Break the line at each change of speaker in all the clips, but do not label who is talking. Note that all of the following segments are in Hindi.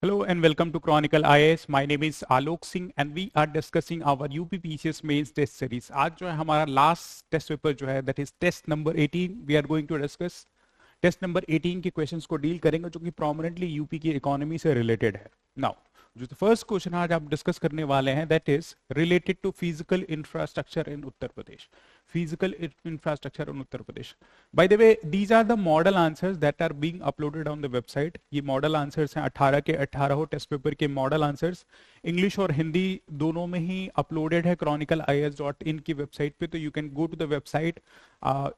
Hello and welcome to Chronicle IAS. My name is Alok Singh and we are discussing our UPPCS mains test series. आज जो है हमारा लास्ट टेस्ट पेपर जो है that is test number 18. We are going to discuss test number 18 के क्वेश्चंस को डील करेंगे जो कि प्रोमिनेंटली यूपी की इकोनॉमी से रिलेटेड है. नाउ जो फर्स्ट क्वेश्चन आज आप डिस्कस करने वाले हैं that is related to physical infrastructure in Uttar Pradesh. Physical infrastructure in Uttar Pradesh. By the way, these are the model answers that are being uploaded on the website. ये model answers हैं 18 के 18 टेस्ट पेपर के model answers. इंग्लिश और हिंदी दोनों में ही अपलोडेड है chronicleias.in की वेबसाइट पे. तो you can go to the website.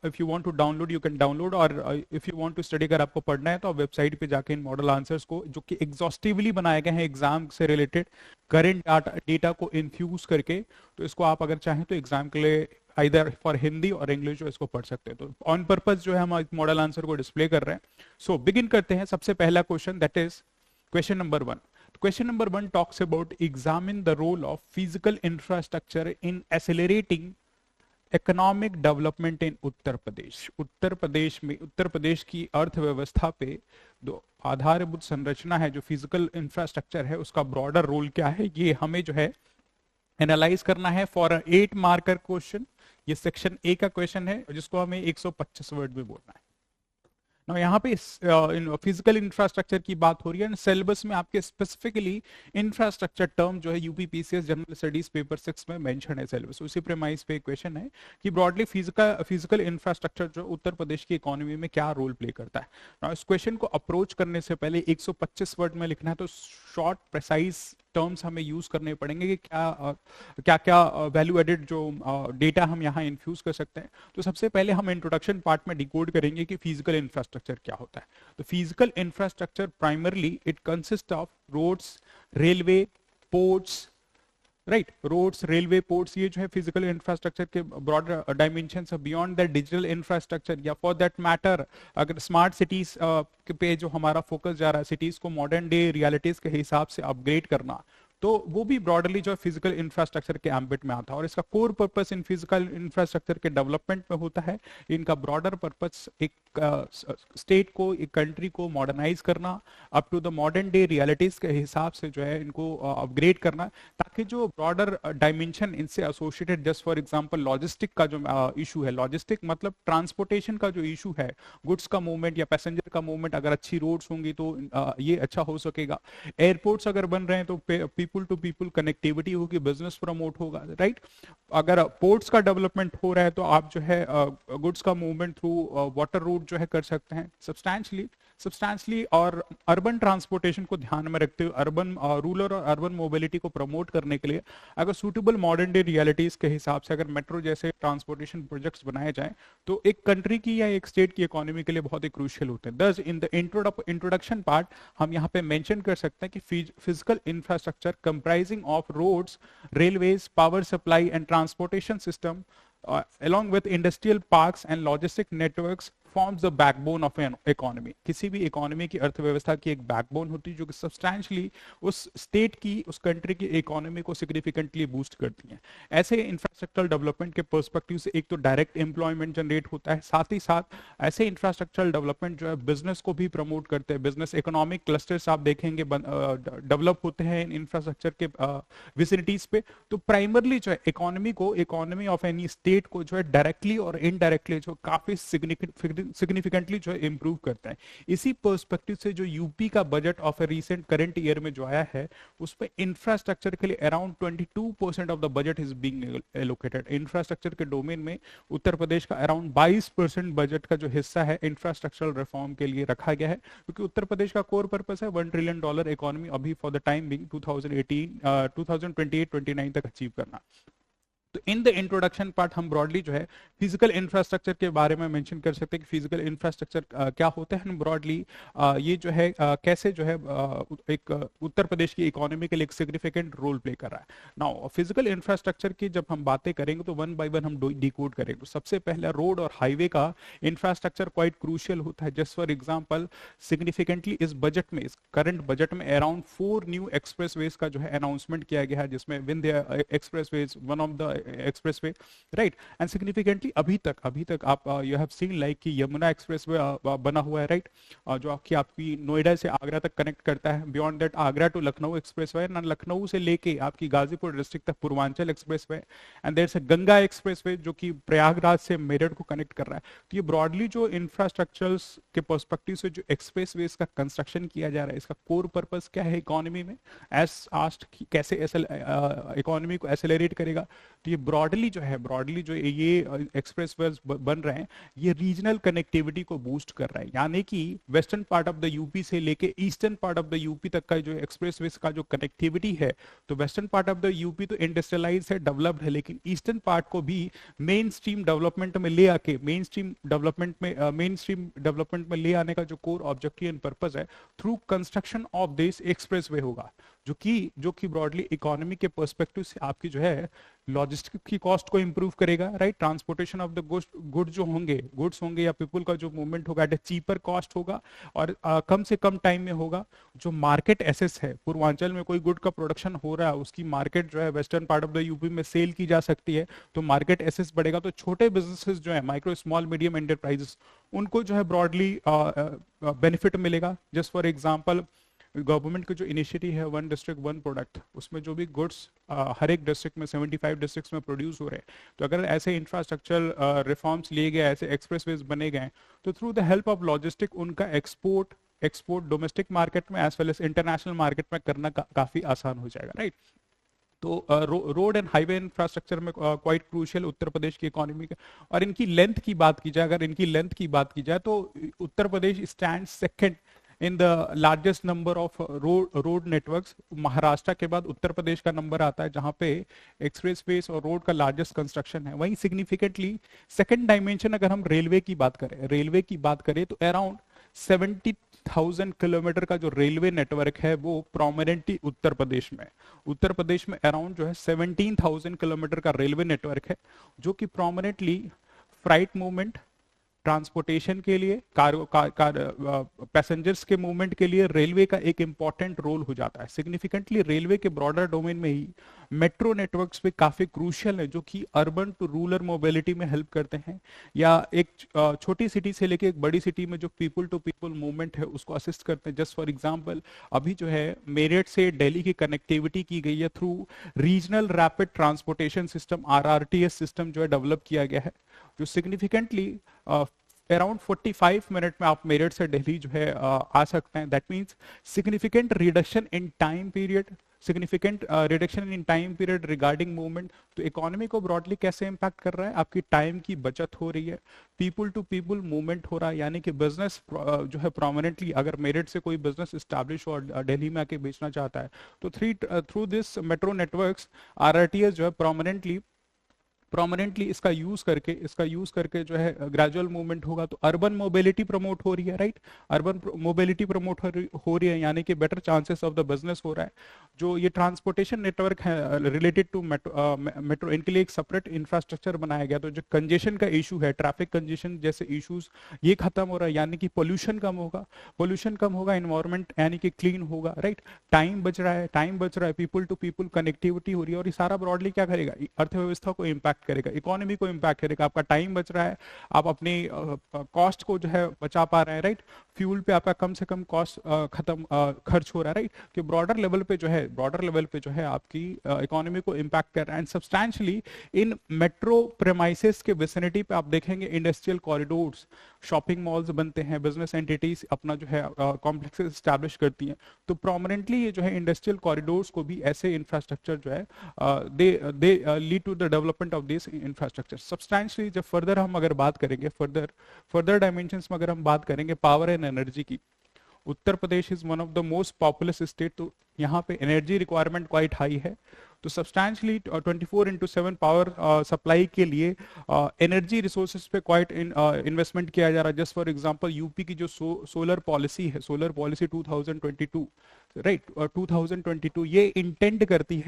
If you want to download you can download, और if you want to study, अगर आपको पढ़ना है तो आप वेबसाइट पे जाके इन मॉडल आंसर्स को जो कि एग्जॉस्टिवली बनाए गए हैं एग्जाम से रिलेटेड करंट डेटा को इन्फ्यूज करके, तो इसको आप अगर चाहें तो एग्जाम के लिए आइदर फॉर हिंदी और इंग्लिश जो इसको पढ़ सकते हैं. तो ऑन पर्पस जो है हम मॉडल आंसर को डिस्प्ले कर रहे हैं. सो बिगिन करते हैं. सबसे पहला question that is question number 1. Question number 1 talks about examine the role of physical infrastructure in accelerating economic development in Uttar Pradesh. Uttar Pradesh की अर्थव्यवस्था पे जो आधारभूत संरचना है, जो फिजिकल इंफ्रास्ट्रक्चर है, उसका ब्रॉडर रोल क्या है, ये हमें जो है एनालाइज करना है फॉर 8 मार्कर क्वेश्चन. ये सेक्शन ए का क्वेश्चन है जिसको हमें 125 वर्ड में बोलना है. ना यहाँ पे फिजिकल इंफ्रास्ट्रक्चर की बात हो रही है. सिलेबस में आपके स्पेसिफिकली इंफ्रास्ट्रक्चर टर्म जो है यूपीपीसीएस जनरल स्टडीज पेपर 6 में मेंशन है सिलेबस. उसी प्रेमाइज पे क्वेश्चन है कि ब्रॉडली फिजिकल इंफ्रास्ट्रक्चर जो उत्तर प्रदेश की इकोनॉमी में क्या रोल प्ले करता है. ना इस क्वेश्चन को अप्रोच करने से पहले 125 वर्ड में लिखना है, तो शॉर्ट प्रिसाइज टर्म्स हमें यूज करने पड़ेंगे कि क्या क्या वैल्यू एडेड जो डेटा हम यहाँ इन्फ्यूज कर सकते हैं. तो सबसे पहले हम इंट्रोडक्शन पार्ट में डिकोड करेंगे कि फिजिकल इंफ्रास्ट्रक्चर क्या होता है. तो physical infrastructure primarily it consist of roads, railway, ports, right. Roads, railway, ports, ये जो है फिजिकल इंफ्रास्ट्रक्चर के ब्रॉडर डायमेंशन है. बियॉन्ड दैट डिजिटल इंफ्रास्ट्रक्चर, या फॉर दैट मैटर अगर स्मार्ट सिटीज पे जो हमारा फोकस जा रहा है, सिटीज को मॉडर्न डे रियलिटीज के हिसाब से अपग्रेड करना, तो वो भी ब्रॉडली जो फिजिकल इंफ्रास्ट्रक्चर के एम्बिट में आता है. और इसका core purpose in physical infrastructure के डेवलपमेंट में होता है. इनका ब्रॉडर पर्पस एक स्टेट को, एक कंट्री को मॉडर्नाइज करना, up to the modern day realities के हिसाब से जो है इनको अपग्रेड करना, ताकि जो ब्रॉडर डायमेंशन इनसे associated, just for example logistic का जो इशू है, लॉजिस्टिक मतलब ट्रांसपोर्टेशन का जो इशू है, गुड्स का मूवमेंट या पैसेंजर का मूवमेंट, अगर अच्छी रोड्स होंगी तो ये अच्छा हो सकेगा. एयरपोर्ट्स अगर बन रहे हैं तो पीपल टू पीपल कनेक्टिविटी होगी, बिजनेस प्रमोट होगा, राइट. अगर पोर्ट्स का डेवलपमेंट हो रहा है तो आप जो है गुड्स का मूवमेंट थ्रू वाटर रूट जो है कर सकते हैं सब्सटैंशली. और अर्बन ट्रांसपोर्टेशन को ध्यान में रखते हुए अर्बन रूरल और अर्बन मोबिलिटी को प्रमोट करने के लिए अगर सूटेबल मॉडर्न डे रियलिटीज के हिसाब से अगर मेट्रो जैसे ट्रांसपोर्टेशन प्रोजेक्ट्स बनाए जाएं तो एक कंट्री की या एक स्टेट की इकोनॉमी के लिए बहुत ही क्रूशियल होते हैं. दस इन द इंट्रोडक्शन पार्ट हम यहाँ पे मेंशन कर सकते हैं कि physical infrastructure comprising of roads, railways, power supply and transportation system along with industrial parks and logistic networks forms the backbone of an economy. किसी भी इकोनॉमी की अर्थव्यवस्था की एक बैकबोन होती है जो कि सब्सटैंशली उस स्टेट की, उस कंट्री की इकोनॉमी को सिग्निफिकेंटली बूस्ट करती है. ऐसे इंफ्रास्ट्रक्चरल डेवलपमेंट के पर्सपेक्टिव से एक तो डायरेक्ट एम्प्लॉयमेंट जनरेट होता है, साथ ही साथ ऐसे इंफ्रास्ट्रक्चरल डेवलपमेंट जो है बिजनेस को भी प्रमोट करते हैं. बिजनेस इकोनॉमिक क्लस्टर्स आप देखेंगे डेवलप होते हैं इन इंफ्रास्ट्रक्चर के विसिनिटीज पे. तो प्राइमरली जो है इकोनॉमी ऑफ एनी स्टेट को जो है डायरेक्टली और इनडायरेक्टली जो काफी सिग्निफिकेंटली जो है इंप्रूव करता है. इसी पर्सपेक्टिव से जो यूपी का budget of a recent current year में जो आया है उस पर इंफ्रास्ट्रक्चर के लिए around 22% of the budget is being allocated. Infrastructure के डोमेन में उत्तर प्रदेश का अराउंड 22% बजट का जो हिस्सा है इंफ्रास्ट्रक्चरल रिफॉर्म के लिए रखा गया है, क्योंकि उत्तर प्रदेश का कोर पर्पस है $1 ट्रिलियन इकोनॉमी अभी फॉर द टाइम बिंग 2028-29 तक अचीव करना. तो इन द इंट्रोडक्शन पार्ट हम ब्रॉडली जो है फिजिकल इंफ्रास्ट्रक्चर के बारे में मेंशन कर सकते हैं कि फिजिकल इंफ्रास्ट्रक्चर क्या होता है. ब्रॉडली ये जो है कैसे जो है एक उत्तर प्रदेश की इकोनॉमी के लिए एक सिग्निफिकेंट रोल प्ले कर रहा है. नाउ फिजिकल इंफ्रास्ट्रक्चर की जब हम बातें करेंगे तो वन बाय वन हम डिकोड करेंगे. तो सबसे पहला रोड और हाईवे का इंफ्रास्ट्रक्चर क्वाइट क्रूशियल होता है. जस्ट फॉर एग्जाम्पल सिग्निफिकेंटली इस बजट में, इस करंट बजट में अराउंड 4 न्यू एक्सप्रेसवेज का जो है अनाउंसमेंट किया गया है, जिसमें Vindhya expressways one of the expressway, right. And significantly अभी तक आप यू हैव सीन लाइक कि यमुना एक्सप्रेसवे बना हुआ है, राइट, जो कि आपकी नोएडा से आगरा तक कनेक्ट करता है। Beyond that Agra to Lucknow expressway, ना लखनऊ से लेके आपकी गाजीपुर डिस्ट्रिक्ट तक पूर्वांचल एक्सप्रेसवे, एंड देयर से गंगा एक्सप्रेसवे जो कि प्रयागराज से मेरठ को कनेक्ट कर रहा है। तो ये ब्रॉडली जो इंफ्रास्ट्रक्चर्स के पर्सपेक्टिव से जो एक्सप्रेसवेज का कंस्ट्रक्शन किया जा रहा है, इसका कोर पर्पस क्या है इकोनॉमी में, एज आस्ट कैसे इकोनॉमी को एक्सेलरेट करेगा। तो ये ब्रॉडली जो ये एक्सप्रेसवेज बन रहे हैं, ये रीजनल कनेक्टिविटी को बूस्ट कर रहा है, यानी कि western part of the UP से लेके eastern part of the UP तक का जो एक्सप्रेसवेज का जो कनेक्टिविटी है, तो western part of the UP तो इंडस्ट्रियलाइज है, डेवलप्ड है, लेकिन ईस्टर्न पार्ट को भी मेन स्ट्रीम डेवलपमेंट में ले आके मेन स्ट्रीम डेवलपमेंट में ले आने का जो कोर ऑब्जेक्टिव एंड पर्पस है, through construction of this expressway होगा, जो कि ब्रॉडली इकोनॉमी के पर्सपेक्टिव से आपकी जो है लॉजिस्टिक की कॉस्ट को इंप्रूव करेगा, right. Transportation of the goods होंगे या पीपल का जो मूवमेंट होगा एट चीपर कॉस्ट होगा और कम से कम टाइम में होगा। जो मार्केट एसेस है, पूर्वांचल में कोई गुड का प्रोडक्शन हो रहा है, उसकी मार्केट जो है western part of the UP में सेल की जा सकती है, तो मार्केट एसेस बढ़ेगा। तो छोटे बिजनेसेस जो है, माइक्रो स्मॉल मीडियम एंटरप्राइजेस, उनको जो है ब्रॉडली बेनिफिट मिलेगा। जस्ट फॉर एग्जाम्पल, गवर्नमेंट का जो इनिशिएटिव है वन डिस्ट्रिक्ट वन प्रोडक्ट, उसमें जो भी गुड्स हर एक डिस्ट्रिक्ट में 75 डिस्ट्रिक्ट्स में प्रोड्यूस हो रहे हैं, तो अगर ऐसे इंफ्रास्ट्रक्चर रिफॉर्म्स लिए गए, ऐसे एक्सप्रेसवेज बने गए, तो through the help of logistic उनका एक्सपोर्ट डोमेस्टिक मार्केट में as well as international market में करना काफी आसान हो जाएगा, राइट। तो रोड एंड हाईवे इंफ्रास्ट्रक्चर में क्वाइट क्रूशियल उत्तर प्रदेश की इकोनॉमी के। और इनकी लेंथ की बात की जाए, तो Uttar Pradesh stand second in the largest number of road networks. Maharashtra के बाद उत्तर प्रदेश का नंबर आता है, जहां पे एक्सप्रेसवेज और रोड का लार्जेस्ट कंस्ट्रक्शन है। वहीं सिग्निफिकेंटली सेकंड डायमेंशन अगर हम रेलवे की बात करें तो अराउंड 70,000 किलोमीटर का जो रेलवे नेटवर्क है वो प्रोमिनेंटली उत्तर प्रदेश में अराउंड जो है 17,000 किलोमीटर का रेलवे नेटवर्क है, जो कि प्रोमिनेंटली फ्राइट मूवमेंट, ट्रांसपोर्टेशन के लिए, पैसेंजर्स के मूवमेंट के लिए रेलवे का एक इंपॉर्टेंट रोल हो जाता है। सिग्निफिकेंटली रेलवे के ब्रॉडर डोमेन में ही मेट्रो नेटवर्क्स पे काफी क्रूशियल है, जो कि अर्बन टू रूरल मोबिलिटी में हेल्प करते हैं, या एक छोटी सिटी से लेके एक बड़ी सिटी में जो पीपल टू पीपल मूवमेंट है उसको असिस्ट करते हैं। जस्ट फॉर एग्जांपल, अभी जो है मेरठ से दिल्ली की कनेक्टिविटी की गई है through regional rapid transportation system, RRTS system जो है डेवलप किया गया है, जो सिग्निफिकेंटली अराउंड 45 मिनट में आप मेरठ से दिल्ली जो है आ सकते हैं। That means significant reduction in time period regarding movement. तो इकोनॉमी को ब्रॉडली कैसे इंपैक्ट कर रहा है, आपकी टाइम की बचत हो रही है, पीपल टू पीपल मूवमेंट हो रहा है, यानी कि बिजनेस जो है प्रोमिनेंटली अगर मेरठ से कोई बिजनेस स्टैब्लिश और दिल्ली में आके बेचना चाहता है, तो through this metro networks RRTS जो है प्रोमिनेंटली इसका यूज करके जो है ग्रेजुअल मूवमेंट होगा। तो अर्बन मोबिलिटी प्रमोट हो रही है, राइट, अर्बन मोबिलिटी प्रमोट हो रही है, यानी कि better chances of the business हो रहा है। जो ये ट्रांसपोर्टेशन नेटवर्क है रिलेटेड टू मेट्रो, इनके लिए एक सेपरेट इंफ्रास्ट्रक्चर बनाया गया। तो जो कंजेशन का इशू है, ट्रैफिक कंजेशन जैसे इशूज, ये खत्म हो रहा है, यानी कि पोल्यूशन कम होगा, एनवायरमेंट यानी कि क्लीन होगा, राइट। टाइम बच रहा है, पीपल टू पीपल कनेक्टिविटी हो रही है, और ये सारा ब्रॉडली क्या करेगा, अर्थव्यवस्था को इम्पैक्ट करेगा, इकोनॉमी को इम्पैक्ट करेगा। आपका टाइम बच रहा है, आप अपनी कॉस्ट को जो है बचा पा रहे हैं, राइट। फ्यूल पे आपका कम से कम कॉस्ट खर्च हो रहा है, राइट। कि ब्रॉडर लेवल पे जो है आपकी इकोनॉमी को इम्पैक्ट कर रहा है। And substantially in metro premises के विसिनिटी पे आप देखेंगे इंडस्ट्रियल कॉरिडोर्स, शॉपिंग मॉल्स बनते हैं, बिजनेस एंटिटीज अपना जो है कॉम्प्लेक्सेस एस्टैब्लिश करती हैं। तो प्रोमिनेंटली ये जो है इंडस्ट्रियल कॉरिडोर्स को भी ऐसे इंफ्रास्ट्रक्चर जो है they lead to the development of this infrastructure. Substantially जब फर्दर हम अगर बात करेंगे, फर्दर डायमेंशंस में अगर हम बात करेंगे पावर एंड एनर्जी की, Uttar Pradesh is one of the most populous state, तो यहाँ पे एनर्जी रिक्वायरमेंट क्वाइट हाई है। तो सब्सटैंशियली 24/7 पावर सप्लाई के लिए एनर्जी रिसोर्सेज पे क्वाइट इन्वेस्टमेंट किया जा रहा है। जस्ट फॉर एग्जांपल यूपी की जो सोलर पॉलिसी है, सोलर पॉलिसी 2022, राइट, 2022 ये इंटेंट करती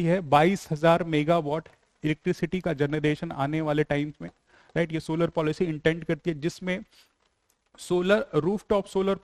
है 22,000 मेगावाट इलेक्ट्रिसिटी का जनरेशन आने वाले टाइम्स में, राइट। ये सोलर पॉलिसी इंटेंट करती है, जिसमें रूफटॉप सोलर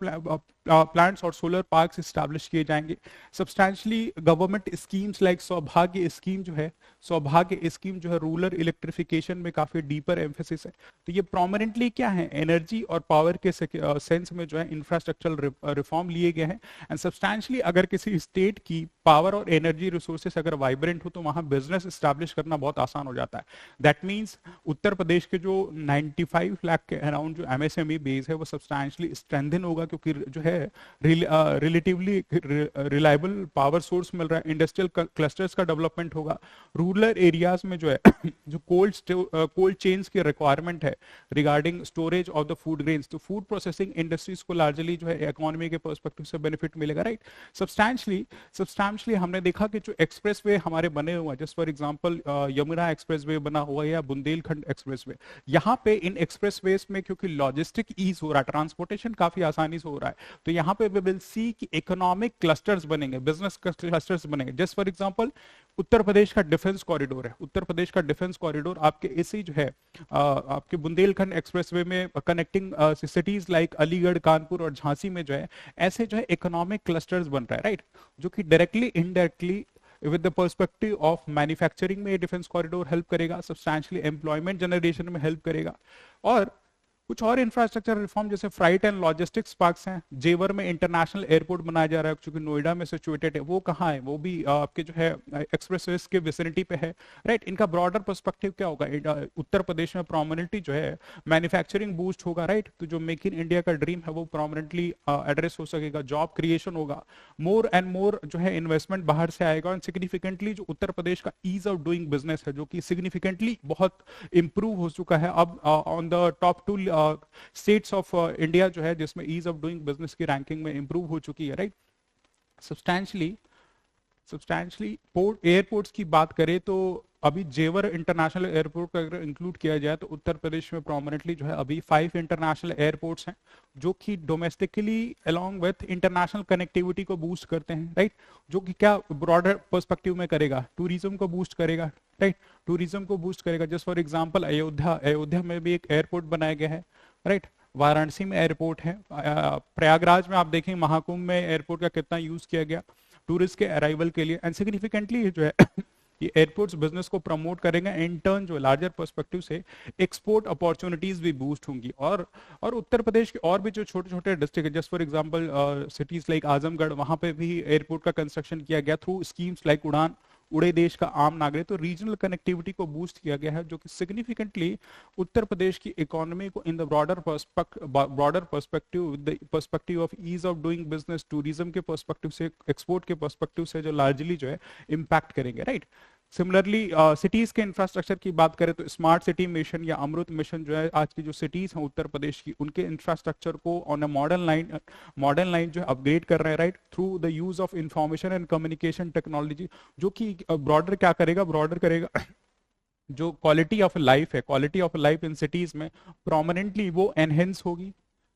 प्लांट्स और सोलर पार्क्स इस्टेब्लिश किए जाएंगे। सब्सटैंशली गवर्नमेंट स्कीम्स लाइक सौभाग्य स्कीम जो है, सौभाग्य स्कीम जो है रूरल इलेक्ट्रिफिकेशन में काफी डीपर एम्फेसिस है। तो ये प्रोमिनेंटली क्या है, एनर्जी और पावर के सेंस में जो है इंफ्रास्ट्रक्चरल रिफॉर्म लिए गए हैं। एंड सब्सटैंशली अगर किसी स्टेट की पावर और एनर्जी रिसोर्सेस अगर वाइब्रेंट हो तो वहां बिजनेस स्टैब्लिश करना बहुत आसान हो जाता है। दैट मीन्स उत्तर प्रदेश के जो 95 लाख के अराउंड जो एमएसएमई बेस है वो सब्सटैंशली स्ट्रेंथन होगा, क्योंकि जो है रिलेटिवली रिलायबल पावर सोर्स मिल रहा है, इंडस्ट्रियल क्लस्टर्स का डेवलपमेंट होगा। रूरल एरियाज में जो है जो कोल्ड चेन्स की रिक्वायरमेंट है regarding storage of the food grains, तो फूड प्रोसेसिंग इंडस्ट्रीज को लार्जली जो है इकोनॉमी के पर्सपेक्टिव से बेनिफिट मिलेगा, राइट। सब्सटैंशली हमने देखा कि जो एक्सप्रेसवे हमारे बने हुए हैं, just for example Yamuna expressway बना हुआ है या बुंदेलखंड एक्सप्रेसवे, यहाँ पे इन एक्सप्रेसवेज में क्योंकि लॉजिस्टिक ईज हो रहा है, ट्रांसपोर्टेशन काफी आसानी से हो रहा है, तो यहाँ पे वी विल सी कि इकोनॉमिक क्लस्टर्स बनेंगे, बिजनेस क्लस्टर्स बनेंगे। Just for example Uttar Pradesh का डिफेंस कॉरिडोर है, उत्तर प्रदेश का डिफेंस कॉरिडोर आपके इसी जो है आपके बुंदेलखंड एक्सप्रेसवे में connecting cities like Aligarh, Kanpur और झांसी में जो है ऐसे जो है इकोनॉमिक क्लस्टर्स बन रहा है, राइट, जो कि directly indirectly with the perspective of manufacturing में डिफेंस कॉरिडोर हेल्प करेगा, सब्सटैंशियली एम्प्लॉयमेंट जनरेशन में हेल्प करेगा। और कुछ और इंफ्रास्ट्रक्चर रिफॉर्म जैसे फ्राइट एंड लॉजिस्टिक्स पार्क्स हैं, जेवर में इंटरनेशनल एयरपोर्ट बनाया जा रहा है क्योंकि नोएडा में सिचुएटेड है, वो कहाँ है, वो भी आपके जो है एक्सप्रेसवेज के विसिनिटी पे है, राइट। इनका ब्रॉडर पर्सपेक्टिव क्या होगा, उत्तर प्रदेश में प्रोमिनेंटली जो है मैन्युफैक्चरिंग बूस्ट होगा, राइट, तो जो मेक इन इंडिया का ड्रीम है वो प्रोमिनेंटली एड्रेस हो सकेगा, जॉब क्रिएशन होगा, मोर एंड मोर जो है इन्वेस्टमेंट बाहर से आएगा, और सिग्निफिकेंटली जो उत्तर प्रदेश का ईज ऑफ डूइंग बिजनेस है जो कि सिग्निफिकेंटली बहुत इंप्रूव हो चुका है, अब on the top 2 states of India जो है जिसमें ईज ऑफ डूइंग बिजनेस की रैंकिंग में इंप्रूव हो चुकी है, राइट। सब्सटैंशली पोर्ट एयरपोर्ट्स की बात करें तो अभी जेवर इंटरनेशनल एयरपोर्ट को अगर इंक्लूड किया जाए तो उत्तर प्रदेश में प्रोमिनेंटली जो है अभी 5 इंटरनेशनल एयरपोर्ट्स हैं जो कि domestically along with international connectivity को बूस्ट करते हैं, राइट, जो कि क्या ब्रॉडर पर्सपेक्टिव में करेगा, टूरिज्म को बूस्ट करेगा, राइट, टूरिज्म को बूस्ट करेगा। जस्ट फॉर एग्जांपल अयोध्या में भी एक एयरपोर्ट बनाया गया है, राइट, वाराणसी में एयरपोर्ट है, प्रयागराज में आप देखें महाकुंभ में एयरपोर्ट का कितना यूज किया गया टूरिस्ट के अराइवल के लिए, एंड सिग्निफिकेंटली जो है ये एयरपोर्ट्स बिजनेस को प्रमोट करेंगे, इन टर्न जो लार्जर पर्सपेक्टिव से एक्सपोर्ट अपॉर्चुनिटीज भी बूस्ट होंगी। और उत्तर प्रदेश के और भी जो छोटे छोटे डिस्ट्रिक्ट है, just for example cities like Azamgarh, वहां पे भी एयरपोर्ट का कंस्ट्रक्शन किया गया थ्रू स्कीम्स लाइक उड़ान, उड़े देश का आम नागरिक, तो रीजनल कनेक्टिविटी को बूस्ट किया गया है जो कि सिग्निफिकेंटली उत्तर प्रदेश की इकोनॉमी को in the broader perspective, the perspective of ease of doing business, tourism के पर्सपेक्टिव से, एक्सपोर्ट के पर्सपेक्टिव से जो लार्जली जो है इम्पैक्ट करेंगे, राइट। सिमिलरली सिटीज के इंफ्रास्ट्रक्चर की बात करें तो स्मार्ट सिटी मिशन या अमृत मिशन जो है आज की जो सिटीज हैं उत्तर प्रदेश की उनके इंफ्रास्ट्रक्चर को ऑन अ मॉडर्न लाइन जो है अपग्रेड कर रहे हैं, right, through the use of information and communication technology, जो कि ब्रॉडर क्या करेगा, ब्रॉडर करेगा जो क्वालिटी ऑफ लाइफ है, quality of life in cities में प्रोमिनेंटली वो एनहेंस होगी,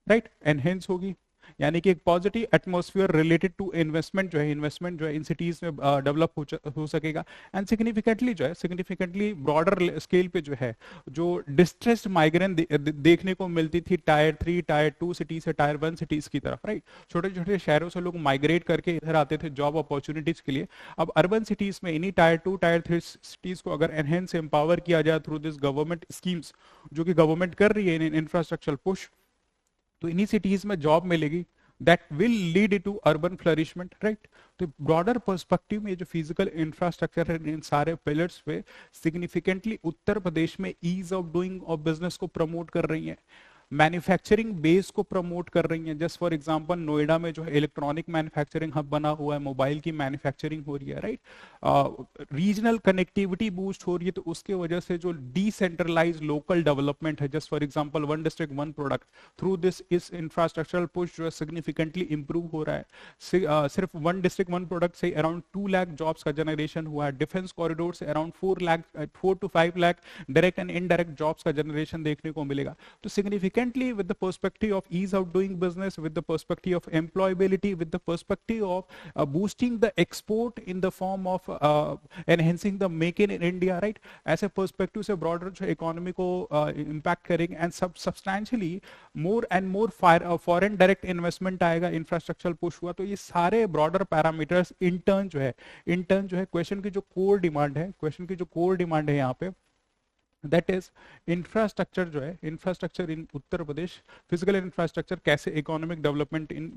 राइट, एनहेंस होगी, यानी कि एक positive atmosphere related to investment जो है इन सिटीज में डेवलप हो सकेगा। एंड सिग्निफिकेंटली ब्रॉडर स्केल पे जो है जो डिस्ट्रेस्ड माइग्रेंट देखने को मिलती थी टायर 3 टायर 2 सिटी से टायर 1 सिटीज की तरफ, राइट, छोटे छोटे शहरों से लोग माइग्रेट करके इधर आते थे जॉब अपॉर्चुनिटीज के लिए, अब अर्बन सिटीज में इन्हीं टायर 2 टायर 3 सिटीज को अगर एनहेंस एम्पावर किया जाए थ्रू दिस गवर्नमेंट स्कीम्स जो कि गवर्नमेंट कर रही है इन इंफ्रास्ट्रक्चर पुश, तो इन्हीं सिटीज में जॉब मिलेगी, that will lead to urban flourishment, right. तो ब्रॉडर पर्सपेक्टिव में जो फिजिकल इंफ्रास्ट्रक्चर है इन सारे पिलर्स पे सिग्निफिकेंटली उत्तर प्रदेश में ease of doing of business को प्रमोट कर रही है, मैन्युफैक्चरिंग बेस को प्रमोट कर रही हैं। जस्ट फॉर एग्जांपल नोएडा में जो है इलेक्ट्रॉनिक मैन्युफैक्चरिंग हब बना हुआ है, मोबाइल की मैन्युफैक्चरिंग हो रही है, राइट, रीजनल कनेक्टिविटी बूस्ट हो रही है, तो उसके वजह से जो डिसेंट्रलाइज लोकल डेवलपमेंट है, just for example one district one product, through this इस इंफ्रास्ट्रक्चरल पुश जो है सिग्निफिकेंटली इंप्रूव हो रहा है। सिर्फ वन डिस्ट्रिक्ट वन प्रोडक्ट से अराउंड 2 लाख जॉब्स का जनरेशन हुआ है, डिफेंस कॉरिडोर से around 4 to 5 lakh direct and indirect jobs का जनरेशन देखने को मिलेगा। तो significant significantly with the perspective of ease of doing business, with the perspective of employability, with the perspective of boosting the export in the form of enhancing the make in India, right? ऐसे perspective से broader जो economy को impact करेंगे, and substantially more and more foreign direct investment आएगा, infrastructure push हुआ, तो ये सारे broader parameters in turn जो है क्वेश्चन की जो कोर डिमांड है, क्वेश्चन की जो कोर डिमांड है यहाँ पे, दैट इज इंफ्रास्ट्रक्चर जो है, infrastructure in Uttar Pradesh, physical infrastructure कैसे economic development in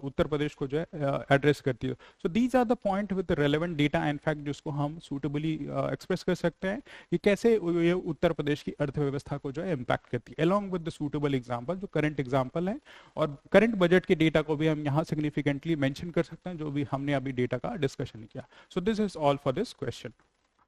Uttar Pradesh को जो है एड्रेस करती है. So these are the point with relevant data and fact जिसको हम सूटेबली एक्सप्रेस कर सकते हैं कि कैसे ये उत्तर प्रदेश की अर्थव्यवस्था को जो है इम्पैक्ट करती है, along with the suitable example जो करंट एग्जाम्पल है, और करंट बजट के डेटा को भी हम यहाँ सिग्निफिकेंटली मेंशन कर सकते हैं जो भी हमने अभी डेटा का डिस्कशन किया. So this is all for this question.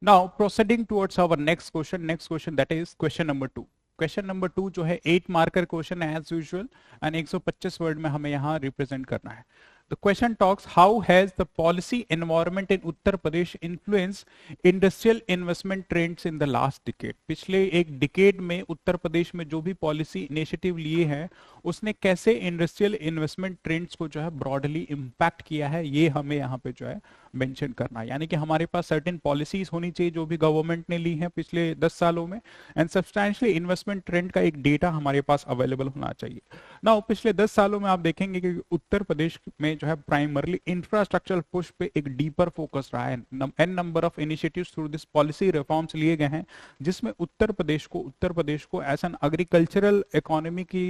Now proceeding towards our next question that is question number 2. Question number 2 जो है 8 मार्कर क्वेश्चन है एज यूजुअल, एंड 125 वर्ड में हमें यहाँ रिप्रेजेंट करना है. The question talks how has the policy environment in Uttar Pradesh influenced industrial investment trends in the last decade. पिछले एक डिकेड में उत्तर प्रदेश में जो भी पॉलिसी इनिशिएटिव लिए हैं उसने कैसे इंडस्ट्रियल इन्वेस्टमेंट ट्रेंड्स को जो है ब्रॉडली इम्पैक्ट किया है, ये हमें यहाँ पे जो है मेंशन करना है. यानी कि हमारे पास सर्टेन पॉलिसीज होनी चाहिए जो भी गवर्नमेंट ने ली है पिछले 10 सालों में, एंड सब्सटैंशियली इन्वेस्टमेंट ट्रेंड का एक डेटा हमारे पास अवेलेबल होना चाहिए. नाउ पिछले 10 सालों में आप देखेंगे कि उत्तर प्रदेश में जो है प्राइमरली इंफ्रास्ट्रक्चर पुश पे एक डीपर फोकस रहा है. An number of initiatives through this policy reforms लिए गए हैं जिसमें उत्तर प्रदेश को एज एन एग्रीकल्चरल इकोनॉमी की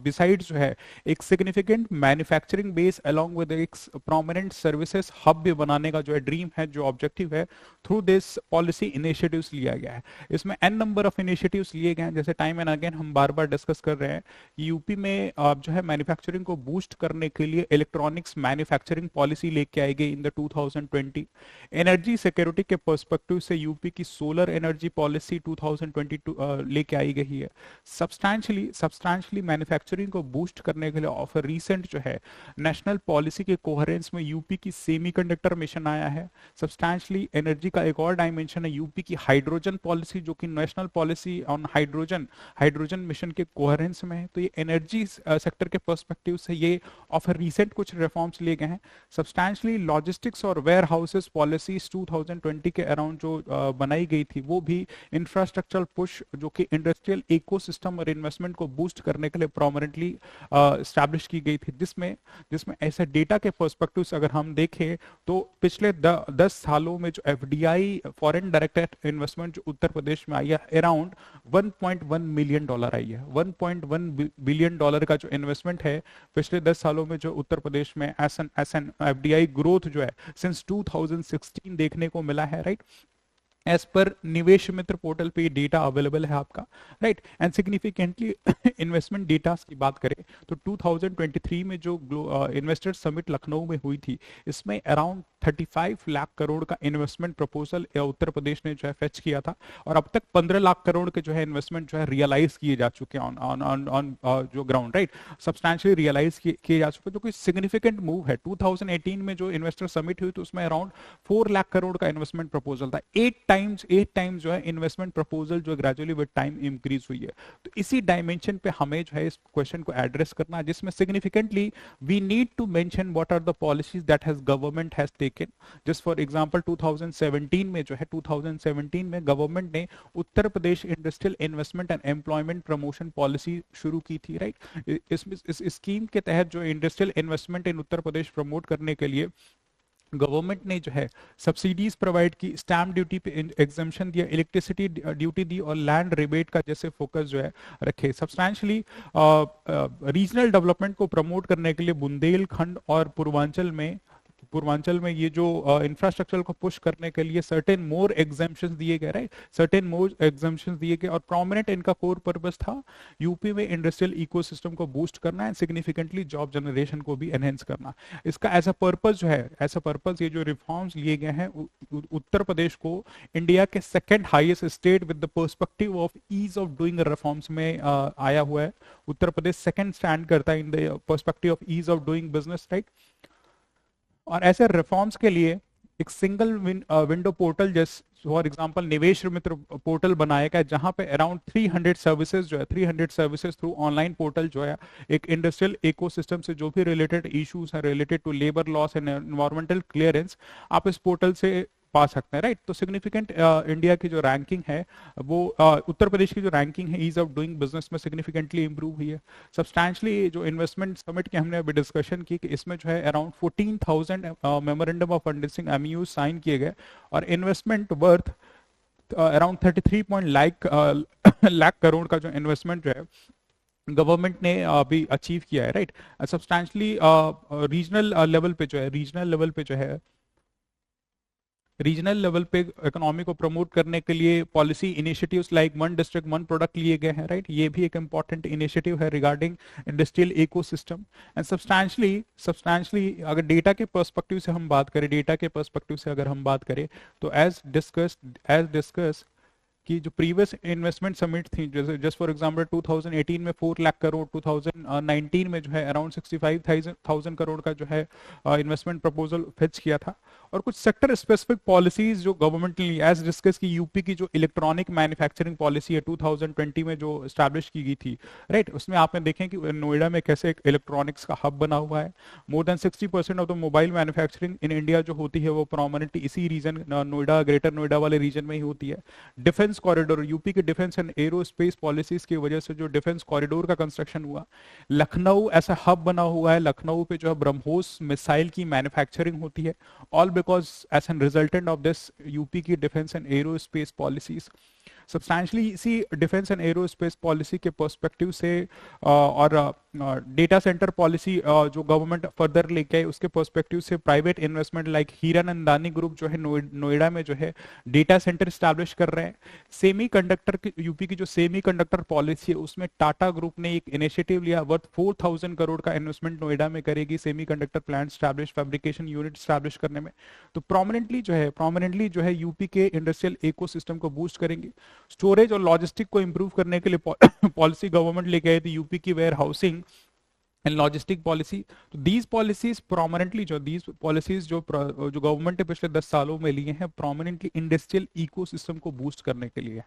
बिसाइड्स जो है एक significant manufacturing base along with एक प्रोमिनेंट सर्विसेज हब भी बनाने का जो है ड्रीम है, जो ऑब्जेक्टिव है, थ्रू दिस पॉलिसी इनिशिएटिव्स लिया गया है. इसमें एन नंबर ऑफ इनिशिएटिव्स लिए गए हैं, जैसे टाइम एंड अगेन हम बार बार डिस्कस कर रहे हैं. यूपी में जो है मैन्युफैक्चरिंग को बूस्ट करने के लिए इलेक्ट्रॉनिक्स मैन्युफैक्चरिंग पॉलिसी लेके आई गई इन द 2020. एनर्जी सिक्योरिटी के पर्सपेक्टिव से यूपी की सोलर एनर्जी पॉलिसी 2022 लेके आई गई है. सब्सटैंशियली मैन्युफैक्चरिंग को बूस्ट करने के लिए ऑफर रिसेंट जो है नेशनल पॉलिसी के कोहेरेंस में यूपी की सेमीकंडक्टर मिशन आया है. सब्सटैंशियली एनर्जी का एक और डायमेंशन है यूपी की हाइड्रोजन पॉलिसी, जो कि national policy on hydrogen mission के कोहेरेंस में है. तो ये एनर्जी सेक्टर के पर्सपेक्टिव से ये ऑफर रिसेंट कुछ रिफॉर्म्स लिए गए हैं. सब्सटैंशियली लॉजिस्टिक्स और वेयर हाउसेस पॉलिसीज 2020 के अराउंड जो बनाई गई थी वो भी इंफ्रास्ट्रक्चर पुश जो कि इंडस्ट्रियल इकोसिस्टम और इन्वेस्टमेंट को बूस्ट करने के लिए प्रोमिनेंटली एस्टैब्लिश की गई थी, जिसमें ऐसे डेटा के पर्सपेक्टिव से अगर हम देखें तो पिछले 10 सालों में जो एफडीआई फॉरेन डायरेक्ट इन्वेस्टमेंट जो उत्तर प्रदेश में आई है अराउंड $1.1 मिलियन आई है. $1.1 बिलियन का जो इन्वेस्टमेंट है पिछले 10 सालों में जो उत्तर प्रदेश में एस एन एफडीआई ग्रोथ जो है सिंस 2016 देखने को मिला है, राइट. एज पर निवेश मित्र पोर्टल पे डेटा अवेलेबल है आपका, right. And significantly investment data की बात करें तो 2023 में जो इन्वेस्टर समिट लखनऊ में हुई थी इसमें अराउंड 35 लाख करोड़ का इन्वेस्टमेंट प्रपोजल उत्तर प्रदेश ने जो है फेच किया था, और अब तक 15 लाख करोड़ के जो है इन्वेस्टमेंट जो है रियलाइज किए जा चुके हैं ऑन जो ग्राउंड, राइट. सब्सटैंशियली रियलाइज किए जा चुके, जो कोई सिग्निफिकेंट मूव है. 2018 में जो इन्वेस्टर समिट हुई तो उसमें अराउंड 4 लाख करोड़ का इन्वेस्टमेंट प्रपोजल था. 8 टाइम्स जो है इन्वेस्टमेंट प्रपोजल जो ग्रेजुअली विद टाइम इंक्रीज हुई है. तो इसी डायमेंशन पे हमें जो है इस क्वेश्चन को एड्रेस करना है, जिसमें significantly we need to mention what are the policies that has government has taken. Just for example 2017 में जो है 2017 में गवर्नमेंट ने Uttar Pradesh industrial investment and employment promotion policy शुरू की थी, राइट. इस स्कीम के तहत जो industrial investment in Uttar Pradesh promote करने के लिए गवर्नमेंट ने जो है सब्सिडीज प्रोवाइड की, स्टैम्प ड्यूटी पे एग्जम्पशन दिया, इलेक्ट्रिसिटी ड्यूटी दी, और लैंड रिबेट का जैसे फोकस जो है रखे. सब्सटैंशियली रीजनल डेवलपमेंट को प्रमोट करने के लिए बुंदेलखंड और पूर्वांचल में ये जो इंफ्रास्ट्रक्चर को पुश करने के लिए सर्टेन मोर एग्जाम्पशंस दिए गए, राइट. सर्टेन मोर एग्जाम्पशंस दिए गए, और प्रोमिनेंट इनका कोर पर्पस था यूपी में इंडस्ट्रियल इकोसिस्टम को बूस्ट करना है, सिग्निफिकेंटली जॉब जनरेशन को भी एनहेंस करना. इसका एज अ पर्पस जो है, एज अ पर्पस ये जो रिफॉर्म्स लिए गए हैं उत्तर प्रदेश को इंडिया के second highest state with the perspective of ease of doing reforms में आया हुआ है. उत्तर प्रदेश सेकंड स्टैंड करता है in the perspective of ease of doing business, right. और ऐसे रिफॉर्म्स के लिए एक सिंगल विंडो पोर्टल जैसे for example Nivesh Mitra portal बनाया गया जहां पे अराउंड 300 सर्विसेज जो है 300 सर्विसेज थ्रू ऑनलाइन पोर्टल जो है एक इंडस्ट्रियल इकोसिस्टम से जो भी रिलेटेड इश्यूज हैं related to labour laws and environmental clearance आप इस पोर्टल से पा सकते हैं, राइट। तो सिग्निफिकेंट इंडिया की जो रैंकिंग है वो उत्तर प्रदेश की जो रैंकिंग है ईज ऑफ डूइंग बिजनेस में सिग्निफिकेंटली इंप्रूव हुई है सब्सटैंशली। जो इन्वेस्टमेंट समिट की हमने अभी डिस्कशन की कि इसमें जो है around 14,000 memorandum of understanding MU sign किए गए और investment worth around 33 point lakh crore का जो इन्वेस्टमेंट जो है गवर्नमेंट ने अभी अचीव किया है, राइट। सब्सटैंशली रीजनल लेवल पे जो है रीजनल लेवल पे इकोनॉमी को प्रमोट करने के लिए policy initiatives like one district one product लिए गए हैं, राइट। ये भी एक इंपॉर्टेंट इनिशिएटिव है regarding industrial ecosystem and substantially अगर डेटा के पर्सपेक्टिव से हम बात करें तो एज डिस्कस कि जो प्रीवियस इन्वेस्टमेंट समिट थी जैसे जस्ट फॉर एग्जांपल 2018 में 4 लाख करोड़, 2019 में जो है अराउंड 65,000 करोड़ का जो है इन्वेस्टमेंट प्रपोजल फेच किया था। और कुछ सेक्टर स्पेसिफिक पॉलिसीज जो गवर्नमेंट ने एज डिस्कस की यूपी की जो इलेक्ट्रॉनिक मैन्युफैक्चरिंग पॉलिसी है 2020 में जो स्टैब्लिश की गई थी, राइट। उसमें आपने देखें कि नोएडा में कैसे एक इलेक्ट्रॉनिक्स का हब बना हुआ है। More than 60% of the mobile manufacturing in India जो होती है वो प्रोमिनेंटली इसी रीजन नोएडा, ग्रेटर नोएडा वाले रीजन में ही होती है। डिफेंस कॉरिडोर, यूपी के डिफेंस एंड एरोस्पेस पॉलिसीज की वजह से जो डिफेंस कॉरिडोर का कंस्ट्रक्शन हुआ, लखनऊ ऐसा हब बना हुआ है, लखनऊ पे जो है ब्रह्मोस मिसाइल की मैन्युफैक्चरिंग होती है, all because as an resultant of this UP की defence and aerospace policies. Substantially इसी डिफेंस एंड एरोस्पेस पॉलिसी के पर्सपेक्टिव से और डेटा सेंटर पॉलिसी जो गवर्नमेंट फर्दर लेके आई उसके पर्सपेक्टिव से private investment like Hiranandani group जो है नोएडा में जो है डेटा सेंटर स्टैब्लिश कर रहे हैं। सेमी कंडक्टर की यूपी की जो सेमी कंडक्टर पॉलिसी है उसमें टाटा ग्रुप ने एक इनिशिएटिव लिया वर्थ 4,000 करोड़ का इन्वेस्टमेंट नोएडा में करेगी semi conductor plant establish, fabrication unit establish करने में। तो प्रोमिनेंटली जो है यूपी के इंडस्ट्रियल इकोसिस्टम को बूस्ट करेंगे। स्टोरेज और लॉजिस्टिक को इंप्रूव करने के लिए पॉलिसी गवर्नमेंट लेके आई थी यूपी की warehousing and logistic policy. तो दीज पॉलिसीज प्रोमिनेंटली जो गवर्नमेंट ने पिछले 10 सालों में लिए हैं प्रोमिनेंटली इंडस्ट्रियल इकोसिस्टम को बूस्ट करने के लिए,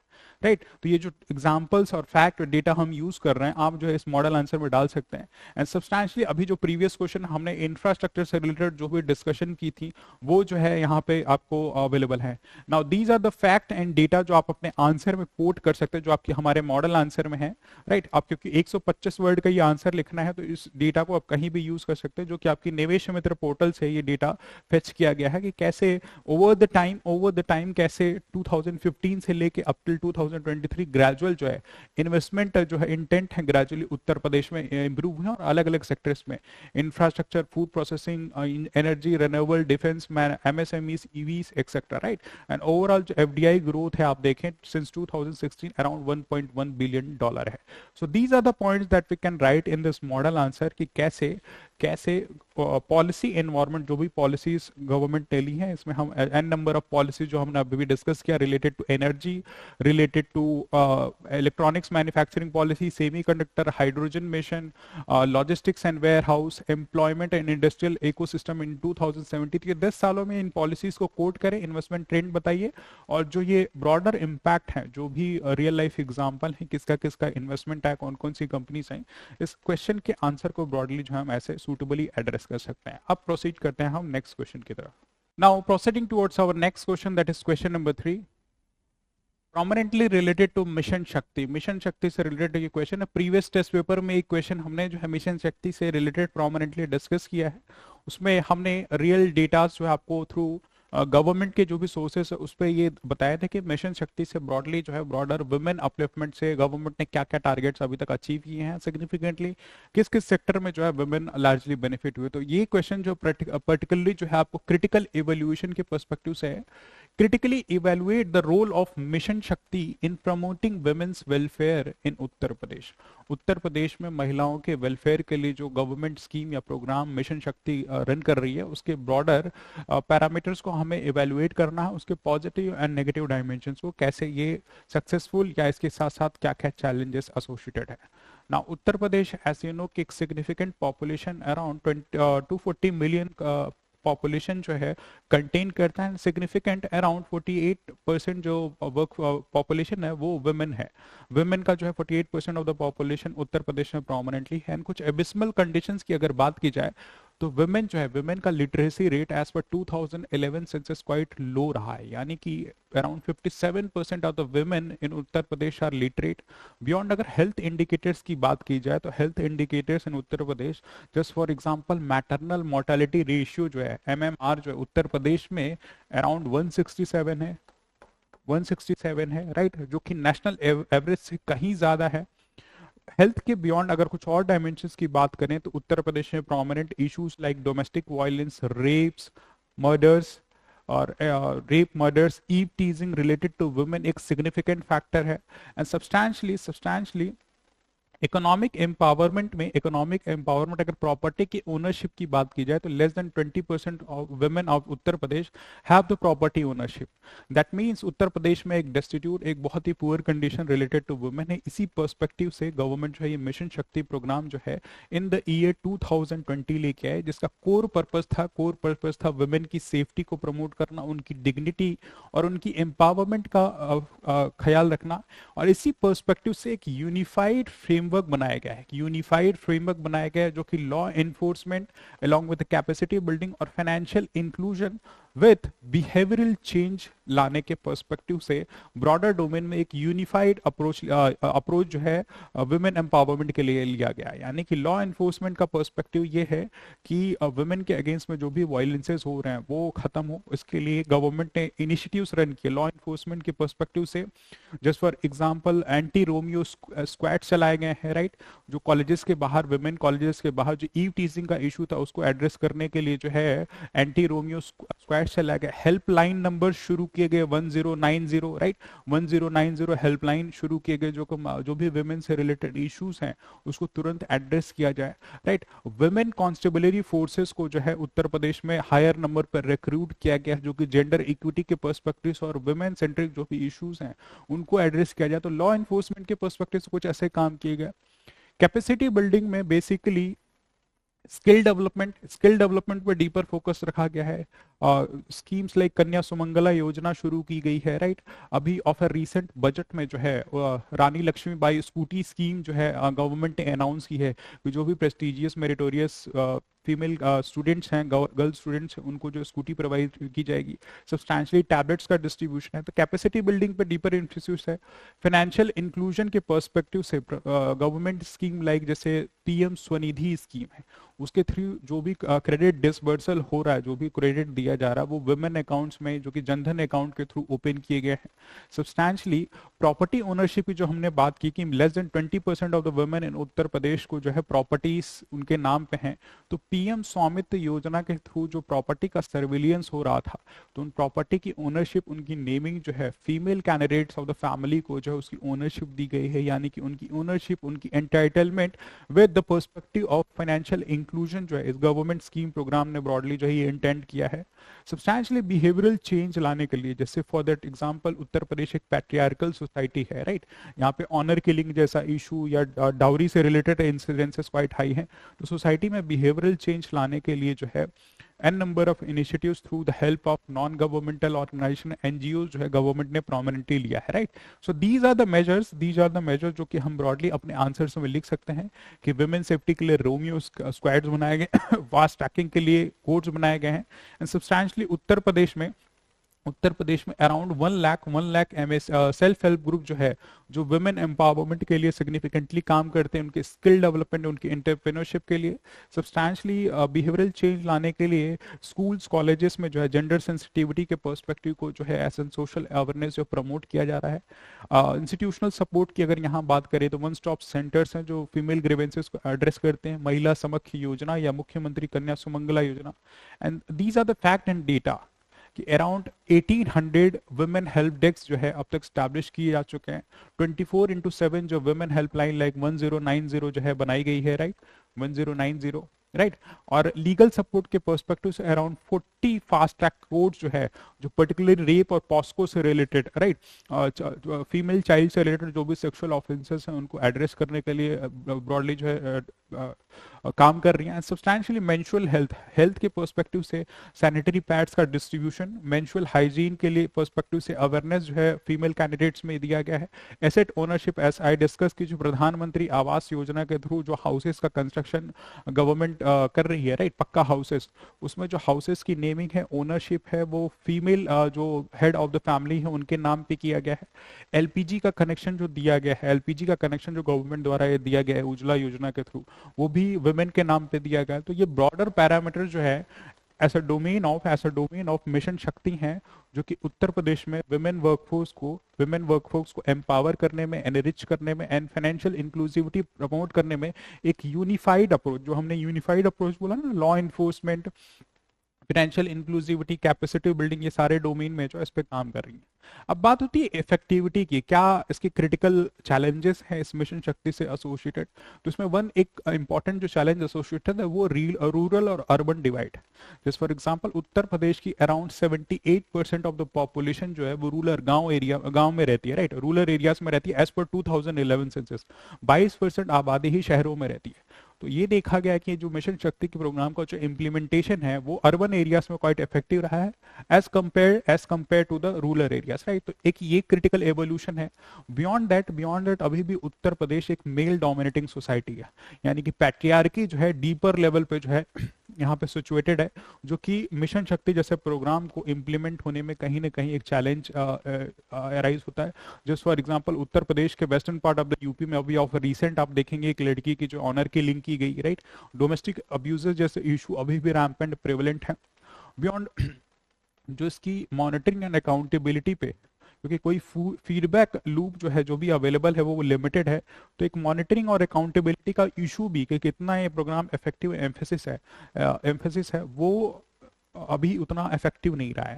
राइट। तो ये जो एग्जांपल्स और फैक्ट और डेटा हम यूज कर रहे हैं आप जो है इस मॉडल आंसर में डाल सकते हैं। एंड सब्सटैंशली अभी जो प्रीवियस क्वेश्चन हमने इंफ्रास्ट्रक्चर से रिलेटेड जो भी डिस्कशन की थी वो जो है यहाँ पे आपको अवेलेबल है। Now these are the fact and data जो आप अपने आंसर में कोट कर सकते हैं जो आपके हमारे मॉडल आंसर में है, राइट। आप क्योंकि 125 वर्ड का ये आंसर लिखना है तो इस डेटा को आप कहीं भी यूज कर सकते हैं जो कि आपकी निवेश मित्र पोर्टल से ये डेटा फेच किया गया है कि कैसे ओवर द टाइम कैसे 2015 से लेके अप टिल 2023 ग्रेजुअल जो है इन्वेस्टमेंट जो है इंटेंट है ग्रेजुअली उत्तर प्रदेश में इंप्रूव हुआ और अलग अलग सेक्टर्स में infrastructure, food processing, energy, renewable, defence, MSMEs, EVs etcetera, right. And overall जो एफडीआई ग्रोथ है आप देखें सिंस 2016 अराउंड $1.1 बिलियन है। So these are the points that we can write in this model answer कि कैसे पॉलिसी एनवायरमेंट जो भी पॉलिसीज गवर्नमेंट ने ली है इसमें हम एन नंबर ऑफ पॉलिसी जो हमने अभी भी डिस्कस किया related to energy, related to electronics manufacturing policy, semiconductor, hydrogen mission, logistics and warehouse, employment and industrial ecosystem in 2017 के 10 सालों में इन पॉलिसीज को कोट करें, इन्वेस्टमेंट ट्रेंड बताइए और जो ये ब्रॉडर इम्पैक्ट है जो भी रियल लाइफ एग्जाम्पल है किसका किसका इन्वेस्टमेंट है, कौन कौन सी कंपनीज हैं, इस क्वेश्चन के आंसर को ब्रॉडली जो हम ऐसे सूटेबली एड्रेस कर सकते हैं। अब प्रोसीड करते हैं हम नेक्स्ट क्वेश्चन की तरफ। Now proceeding towards our next question that is question number 3 prominently related to mission Shakti. Mission Shakti से रिलेटेड ये क्वेश्चन है। प्रीवियस टेस्ट पेपर में एक क्वेश्चन हमने जो है मिशन शक्ति से रिलेटेड प्रोमिनेंटली डिस्कस किया है उसमें हमने रियल डेटा जो है आपको थ्रू गवर्नमेंट के जो भी सोर्सेस है उस पर ये बताया था कि मिशन शक्ति से ब्रॉडली जो है ब्रॉडर वुमेन अपलिफ्टमेंट से गवर्नमेंट ने क्या क्या टारगेट्स अभी तक अचीव किए हैं सिग्निफिकेंटली, किस किस सेक्टर में जो है वुमेन लार्जली बेनिफिट हुए। तो ये क्वेश्चन जो पर्टिकुलरली जो है आपको क्रिटिकल इवैल्यूएशन के पर्सपेक्टिव से है। critically evaluate the role of mission shakti in promoting women's welfare in उत्तर प्रदेश। उत्तर प्रदेश में महिलाओं के वेलफेयर के लिए जो गवर्नमेंट स्कीम या प्रोग्राम मिशन शक्ति रन कर रही है उसके ब्रॉडर पैरामीटर्स को हमें इवेल्युएट करना है, उसके पॉजिटिव एंड नेगेटिव डायमेंशंस को, कैसे ये सक्सेसफुल या इसके साथ साथ क्या क्या चैलेंजेस एसोसिएटेड है। ना Uttar Pradesh as you know कि एक significant population around 240 million population जो है कंटेन करता है। सिग्निफिकेंट अराउंड 48% जो वर्क पॉपुलेशन है वो वुमेन है। वुमेन का जो है 48% ऑफ द पॉपुलेशन उत्तर प्रदेश में प्रोमिनेंटली है। कुछ एबिस्मल कंडीशंस की अगर बात की जाए तो वुमेन जो है, वुमेन का literacy rate as per 2011 census quite low रहा है, यानी कि around 57% of the women in Uttar Pradesh are literate. Beyond अगर हेल्थ इंडिकेटर्स की बात की जाए तो health indicators in Uttar Pradesh, just for example maternal mortality ratio जो है MMR जो है उत्तर प्रदेश में अराउंड 167 है, 167 है, राइट, जो कि नेशनल एवरेज से कहीं ज्यादा है। हेल्थ के बियॉन्ड अगर कुछ और डायमेंशंस की बात करें तो उत्तर प्रदेश में prominent issues like domestic violence, rapes, murders और rape, murders, eve teasing related to women एक सिग्निफिकेंट फैक्टर है। एंड सब्सटैंशली इकोनॉमिक एम्पावरमेंट में, इकोनॉमिक एम्पावरमेंट अगर प्रॉपर्टी की ओनरशिप की बात की जाए तो less than 20% of women of Uttar Pradesh have the property ownership. That means Uttar Pradesh में एक डेस्टिट्यूट, एक बहुत ही poor condition related to women है। इसी पर्सपेक्टिव से गवर्नमेंट जो है ये मिशन शक्ति प्रोग्राम जो है इन द ईयर 2020 लेके आए, जिसका कोर पर्पस था वुमेन की सेफ्टी को प्रमोट करना, उनकी डिग्निटी और उनकी एम्पावरमेंट का ख्याल रखना। और इसी पर्सपेक्टिव से एक यूनिफाइड फ्रेमवर्क बनाया गया है, जो कि law enforcement along with the capacity building और financial inclusion with behavioural change लाने के पर्सपेक्टिव से ब्रॉडर डोमेन में एक यूनिफाइड अप्रोच जो है वुमेन एम्पावरमेंट के लिए लिया गया है। यानी कि लॉ एनफोर्समेंट का पर्सपेक्टिव ये है कि वुमेन के अगेंस्ट में जो भी वायलेंसेस हो रहे हैं वो खत्म हो, इसके लिए गवर्नमेंट ने इनिशिएटिव्स रन किए लॉ एनफोर्समेंट के पर्सपेक्टिव से। Just for example anti Romeo squad चलाए गए हैं, राइट, जो कॉलेजेस के बाहर, वुमेन कॉलेजेस के बाहर जो ईव टीजिंग का इशू था उसको एड्रेस करने के लिए जो है एंटी रोमियो स्क्वाड चला गया। हेल्पलाइन नंबर शुरू किए गए 1090, राइट, 1090 हेल्पलाइन शुरू किए गए, जो भी वुमेन से रिलेटेड इश्यूज हैं उसको तुरंत एड्रेस किया जाए, राइट। वुमेन कॉन्स्टेबलरी फोर्सेस को जो है उत्तर प्रदेश में हायर नंबर पर रिक्रूट किया गया, जो कि जेंडर इक्विटी के पर्सपेक्टिव और वुमेन सेंट्रिक जो भी इश्यूज हैं उनको एड्रेस किया जाए। तो लॉ एनफोर्समेंट के पर्सपेक्टिव से कुछ ऐसे काम किए गए। कैपेसिटी बिल्डिंग में बेसिकली स्किल डेवलपमेंट पर डीपर फोकस रखा गया है। स्कीम्स लाइक कन्या सुमंगला योजना शुरू की गई है, राइट। अभी ऑफ अ रीसेंट बजट में जो है रानी लक्ष्मीबाई स्कूटी स्कीम जो है गवर्नमेंट ने अनाउंस की है कि जो भी प्रेस्टिजियस मेरिटोरियस फीमेल स्टूडेंट्स हैं, गर्ल स्टूडेंट्स हैं, उनको जो स्कूटी प्रोवाइड की जाएगी। सब्सटैंशियली टैबलेट्स का डिस्ट्रीब्यूशन है। तो कैपेसिटी बिल्डिंग पे डीपर इंफोसिस है। फाइनेंशियल इंक्लूजन के पर्सपेक्टिव से गवर्नमेंट स्कीम लाइक जैसे PM स्वनिधि स्कीम है, उसके थ्रू जो भी क्रेडिट डिसबर्सल हो रहा है, जो भी क्रेडिट दिया जा रहा है वो वुमेन अकाउंट्स में, जो कि जनधन अकाउंट के थ्रू ओपन किए गए हैं। सब्सटैंशली प्रॉपर्टी ओनरशिप की जो हमने बात की कि less than 20% of the women in Uttar Pradesh को जो है प्रॉपर्टीज उनके नाम पे हैं। तो PM स्वामित्व योजना के थ्रू जो प्रॉपर्टी का सर्विलियंस हो रहा था, तो उन प्रॉपर्टी की ओनरशिप, उनकी नेमिंग जो है female candidates of the family को जो है उसकी ओनरशिप दी गई है। यानी कि उनकी ओनरशिप, उनकी entitlement with the perspective of financial inclusion जो है इस गवर्नमेंट स्कीम प्रोग्राम ने ब्रॉडली जो है ये इंटेंड किया है। सब्सटैंशियली बिहेवियरल चेंज लाने के लिए, जैसे for that example Uttar Pradesh एक पैट्रियार्कल सोसाइटी है, राइट। यहाँ पे ऑनर किलिंग जैसा इशू या डाउरी से रिलेटेड इंसिडेंसेस क्वाइट हाई हैं। तो सोसाइटी में बिहेवियरल चेंज लाने के लिए जो है n number of initiatives through the help of non-governmental organization NGOs जो है गवर्नमेंट ने प्रोमिनेंटली लिया है, right. So these are the measures जो कि हम ब्रॉडली अपने आंसर्स में लिख सकते हैं कि वुमेन सेफ्टी के लिए रोमियो स्क्वाड्स बनाए गए, फास्ट ट्रैकिंग के लिए कोड्स बनाए गए हैं। एंड सब्सटैंशियली उत्तर प्रदेश में around 1 lakh MS self help group जो है, जो वुमेन एम्पावरमेंट के लिए सिग्निफिकेंटली काम करते हैं, उनके स्किल डेवलपमेंट, उनकी एंटरप्रेन्योरशिप के लिए। सब्सटैंशली बिहेवियरल चेंज लाने के लिए स्कूल्स, कॉलेजेस में जो है जेंडर सेंसिटिविटी के पर्सपेक्टिव को जो है एज एन सोशल अवेयरनेस जो प्रमोट किया जा रहा है। इंस्टीट्यूशनल सपोर्ट की अगर यहाँ बात करें तो वन स्टॉप सेंटर्स हैं जो फीमेल ग्रीवेंसेस को एड्रेस करते हैं, महिला समक्ष योजना या मुख्यमंत्री Kanya Sumangala Yojana. And these are the fact and data कि अराउंड 1800 वुमेन हेल्प डेस्क जो है अब तक स्टैब्लिश किए जा चुके हैं। 24/7 जो वुमेन हेल्पलाइन लाइक 1090 जो है बनाई गई है, राइट, 1090, राइट। और लीगल सपोर्ट के पर्सपेक्टिव से अराउंड 40 फास्ट ट्रैक कोर्ट्स जो है, जो पर्टिकुलर रेप और पॉस्को से रिलेटेड, राइट, फीमेल चाइल्ड से रिलेटेड जो भी सेक्सुअल ऑफेंसेस हैं उनको एड्रेस करने के लिए ब्रॉडली जो है काम कर रही हैं। सब्सटैंशियली मेंस्ट्रुअल हेल्थ, हेल्थ के पर्सपेक्टिव से सैनिटरी पैड्स का डिस्ट्रीब्यूशन, मेंस्ट्रुअल हाइजीन के लिए पर्सपेक्टिव से अवेयरनेस जो है फीमेल कैंडिडेट्स में दिया गया है। Asset ownership, S I discuss की, जो प्रधानमंत्री आवास योजना के थ्रू जो हाउसेस का कंस्ट्रक्शन गवर्नमेंट कर रही है, राइट, पक्का हाउसेस, उसमें जो हाउसेस की नेमिंग है, ओनरशिप है, वो फीमेल जो हेड ऑफ द फैमिली है उनके नाम पे किया गया है। एलपीजी का कनेक्शन जो दिया गया है, एलपीजी का कनेक्शन जो गवर्नमेंट द्वारा ये दिया गया है उज्ज्वला योजना के थ्रू, वो भी वुमेन के नाम पे दिया गया है। तो ये ब्रॉडर पैरामीटर जो है as a domain of mission Shakti हैं, जो कि उत्तर प्रदेश में विमेन वर्कफोर्स को एम्पावर करने में, एनरिच करने में एंड फाइनेंशियल इंक्लूसिविटी प्रमोट करने में एक यूनिफाइड अप्रोच, जो हमने यूनिफाइड अप्रोच बोला ना, law enforcement, financial inclusivity, capacity building, ये सारे डोमेन में जो इस पे काम कर रही है। अब बात होती है इफेक्टिविटी की, क्या इसके क्रिटिकल चैलेंजेस हैं इस मिशन शक्ति से एसोसिएटेड। तो इसमें एक इंपॉर्टेंट जो चैलेंज एसोसिएटेड है वो रूरल और अर्बन डिवाइड। जैसे फॉर एग्जांपल उत्तर प्रदेश की अराउंड 78% ऑफ द पॉपुलेशन जो है वो रूरल गांव में रहती है, राइट, रूरल एरियाज में रहती है एज पर 2011 सेंसस। 22% आबादी ही शहरों में रहती है। तो ये देखा गया कि जो मिशन शक्ति के प्रोग्राम का जो इम्प्लीमेंटेशन है वो अर्बन एरियाज में क्वाइट इफेक्टिव रहा है as compare to the rural areas, right. तो एक ये क्रिटिकल एवोल्यूशन है। बियॉन्ड दैट अभी भी उत्तर प्रदेश एक मेल डोमिनेटिंग सोसाइटी है, यानी कि पैट्रियार्की जो है डीपर लेवल पे जो है यहाँ पे सिचुएटेड है, जो कि मिशन शक्ति जैसे प्रोग्राम को इम्प्लीमेंट होने में कहीं ना कहीं एक चैलेंज अराइज होता है। जस्ट फॉर एग्जांपल उत्तर प्रदेश के western part of the UP में अभी ऑफ रिसेंट आप देखेंगे एक लड़की की जो ऑनर की लिंक की गई, राइट। डोमेस्टिक अब्यूजेस जैसे इशू अभी भी रैम्पेंट प्रेवलेंट है। बियॉन्ड जो इसकी मॉनिटरिंग एंड अकाउंटेबिलिटी पे, क्योंकि कोई फीडबैक लूप जो है जो भी अवेलेबल है वो लिमिटेड है, तो एक मॉनिटरिंग और अकाउंटेबिलिटी का इशू भी कि कितना ये प्रोग्राम इफेक्टिव एम्फेसिस है वो अभी उतना इफेक्टिव नहीं रहा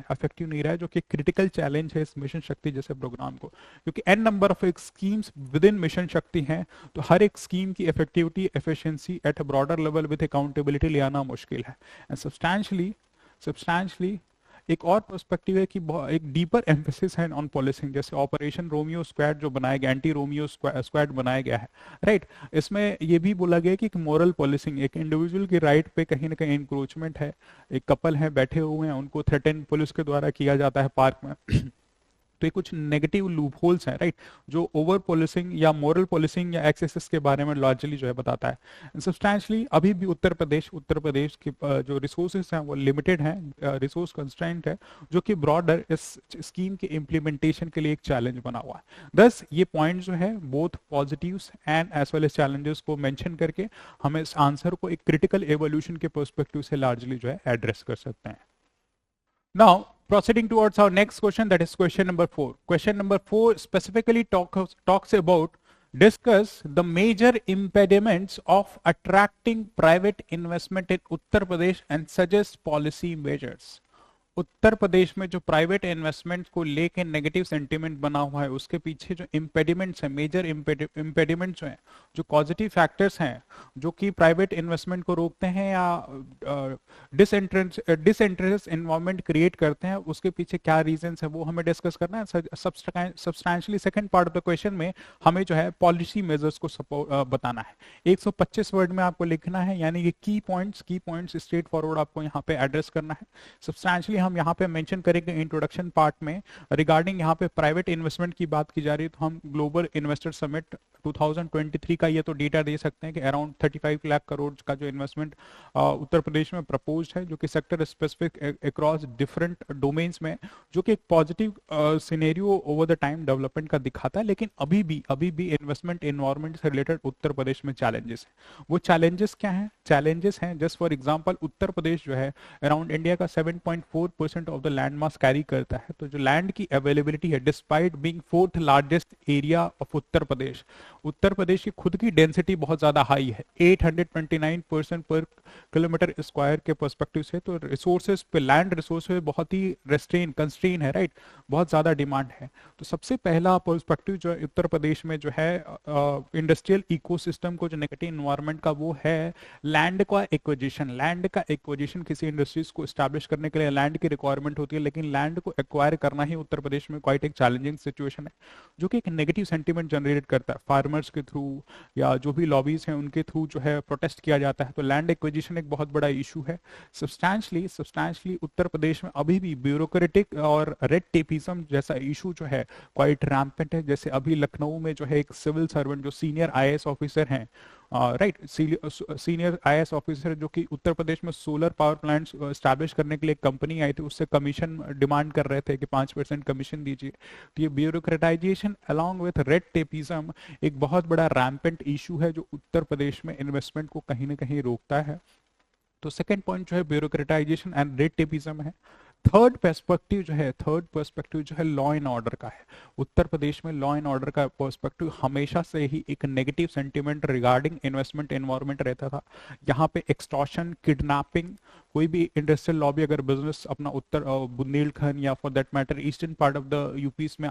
है, जो कि क्रिटिकल चैलेंज है इस मिशन शक्ति जैसे प्रोग्राम को। क्योंकि an number of schemes within mission Shakti हैं, तो हर एक स्कीम की effectivity, efficiency at a broader level with accountability ले आना मुश्किल है। एंड सब्सटैंशियली एक और पर्सपेक्टिव है कि एक डीपर एम्फेसिस है ऑन पॉलिसिंग, जैसे ऑपरेशन रोमियो स्क्वाड जो बनाया गया, एंटी रोमियो स्क्वाड बनाया गया है, राइट। इसमें ये भी बोला गया कि मोरल पॉलिसिंग, एक इंडिविजुअल की राइट पे कहीं ना कहीं इंक्रोचमेंट है, एक कपल है बैठे हुए हैं, उनको थ्रेटन पुलिस के द्वारा किया जाता है पार्क में तो ये कुछ नेगेटिव लूप होल्स हैं, राइट, जो ओवर पॉलिसिंग या मोरल पॉलिसिंग या एक्सेसेस के बारे में लॉजिकली जो है बताता है। सब्सटैंशली अभी भी उत्तर प्रदेश की जो रिसोर्सेज हैं वो लिमिटेड हैं, रिसोर्स कंस्ट्रेंट है, जो कि ब्रॉडर इस स्कीम के इम्प्लीमेंटेशन के लिए एक चैलेंज बना हुआ है। दस ये पॉइंट जो है both positives and as well as challenges को मेंशन करके हमें इस आंसर को एक क्रिटिकल एवोल्यूशन के पर्सपेक्टिव से लार्जली जो है एड्रेस कर सकते हैं। Now, proceeding towards our next question, that is question number 4. Question number 4 specifically talks about discuss the major impediments of attracting private investment in Uttar Pradesh and suggest policy measures. उत्तर प्रदेश में जो प्राइवेट इन्वेस्टमेंट को लेके नेगेटिव सेंटीमेंट बना हुआ है, उसके पीछे जो इम्पेडिमेंट्स हैं, मेजर इम्पेडिमेंट्स हैं, जो पॉजिटिव फैक्टर्स हैं जो कि प्राइवेट इन्वेस्टमेंट को रोकते हैं या डिसइंटरेस्ट इन्वायरमेंट क्रिएट करते हैं, उसके पीछे क्या रीजंस है वो हमें डिस्कस करना है। Substantially second part of the question में हमें जो है पॉलिसी मेजर्स को बताना है। 125 वर्ड में आपको लिखना है, यानी कि की पॉइंट्स स्ट्रेट फॉरवर्ड आपको यहाँ पे एड्रेस करना है। सब्सटैंशियली हम यहाँ पे मेंशन करेंगे इंट्रोडक्शन पार्ट में रिगार्डिंग यहाँ पे प्राइवेट इन्वेस्टमेंट की बात की जा रही है, तो हम ग्लोबल इन्वेस्टर समिट 2023 का ये तो डेटा दे सकते हैं कि अराउंड 35 लाख करोड़ का जो इन्वेस्टमेंट उत्तर प्रदेश में प्रपोज्ड है, जो कि sector specific across different domains में, जो कि एक positive scenario over the time development का दिखाता है। लेकिन अभी भी इन्वेस्टमेंट एनवायरमेंट से रिलेटेड उत्तर प्रदेश में चैलेंजेस हैं। वो चैलेंजेस क्या हैं? चैलेंजेस हैं just for example Uttar Pradesh जो है अराउंड इंडिया का 7.4% of the land mass carry करता है, तो जो लैंड की अवेलेबिलिटी है despite being 4th largest area of Uttar Pradesh की खुद की डेंसिटी बहुत ज्यादा हाई है, 829% पर किलोमीटर स्क्वायर के पर्सपेक्टिव से, तो रिसोर्सेज पे, लैंड रिसोर्सेज बहुत ही कंस्ट्रेन है, राइट, बहुत ज्यादा डिमांड है। तो सबसे पहला पर्सपेक्टिव जो है उत्तर प्रदेश में जो है इंडस्ट्रियल इकोसिस्टम को जो नेगेटिव एनवायरनमेंट का वो है लैंड का एक्विजिशन किसी इंडस्ट्रीज को एस्टैब्लिश करने के लिए लैंड की रिक्वायरमेंट होती है, लेकिन लैंड को एक्वायर करना ही उत्तर प्रदेश में क्वाइट एक चैलेंजिंग सिचुएशन है, जो कि एक नेगेटिव सेंटीमेंट जनरेट करता है। फार्मर्स के थ्रू या जो भी लॉबीज हैं उनके थ्रू जो है प्रोटेस्ट किया जाता है। तो लैंड एक्विजिशन एक बहुत बड़ा इशू है। सब्सटैंशली उत्तर प्रदेश में अभी भी ब्यूरोक्रेटिक और रेड टेपिज्म जैसा इशू जो है क्वाइट रैम्पेंट है। जैसे अभी लखनऊ में जो है एक सिविल सर्वेंट जो सीनियर आईएएस ऑफिसर हैं, राइट, सीनियर आईएएस ऑफिसर जो कि उत्तर प्रदेश में सोलर पावर प्लांट्स स्टैब्लिश करने के लिए कंपनी आई थी, उससे कमीशन डिमांड कर रहे थे कि 5% कमीशन दीजिए। तो ये ब्यूरोक्रेटाइजेशन अलॉन्ग विथ रेड टेपिज्म एक बहुत बड़ा रैम्पेंट इशू है जो उत्तर प्रदेश में इन्वेस्टमेंट को कहीं ना कहीं रोकता है। तो सेकंड पॉइंट जो है ब्यूरोक्रेटाइजेशन एंड रेड टेपिज्म है। थर्ड पर्सपेक्टिव जो है लॉ एंड ऑर्डर का है। उत्तर प्रदेश में लॉ एंड ऑर्डर का पर्सपेक्टिव हमेशा से ही एक negative sentiment regarding investment environment रहता था। यहाँ पे एक्सटॉर्शन, किडनैपिंग, कोई भी इंडस्ट्रियल लॉबी अगर बिजनेस अपना उत्तर बुंदेलखंड या for that matter eastern part of the UPs में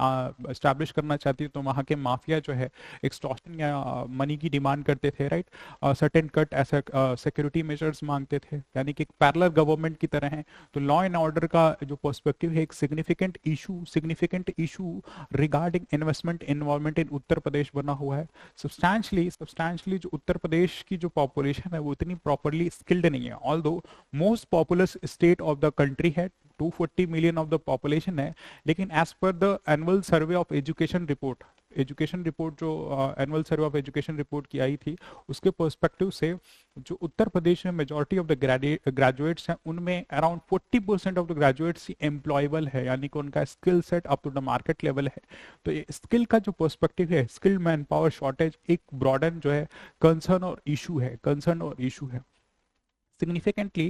एस्टैब्लिश करना चाहती है तो वहाँ के माफिया जो है एक्सटॉर्शन या मनी की डिमांड करते थे, राइट, सर्टेन कट ऐसा सिक्योरिटी मेजर्स मांगते थे, यानी कि एक पैरेलल गवर्नमेंट की तरह है। तो लॉ एंड ऑर्डर का जो पर्सपेक्टिव है एक significant issue regarding investment environment in Uttar Pradesh बना हुआ है। सब्सटैंशली जो उत्तर प्रदेश की जो पॉपुलेशन है वो इतनी प्रॉपरली स्किल्ड नहीं है। Although most populous state of the country है, 240 मिलियन ऑफ द पॉपुलेशन है, लेकिन as per the annual survey of education report जो annual survey of education report की आई थी उसके पर्सपेक्टिव से जो उत्तर प्रदेश में मेजॉरिटी ऑफ द ग्रेजुएट्स हैं उनमें around 40% of the graduates employable है, यानी कि उनका skill set up to the market level है। तो ये स्किल का जो पर्सपेक्टिव है, स्किल्ड मैन पावर शॉर्टेज एक ब्रॉडन जो है कंसर्न और इशू है। सिग्निफिकेंटली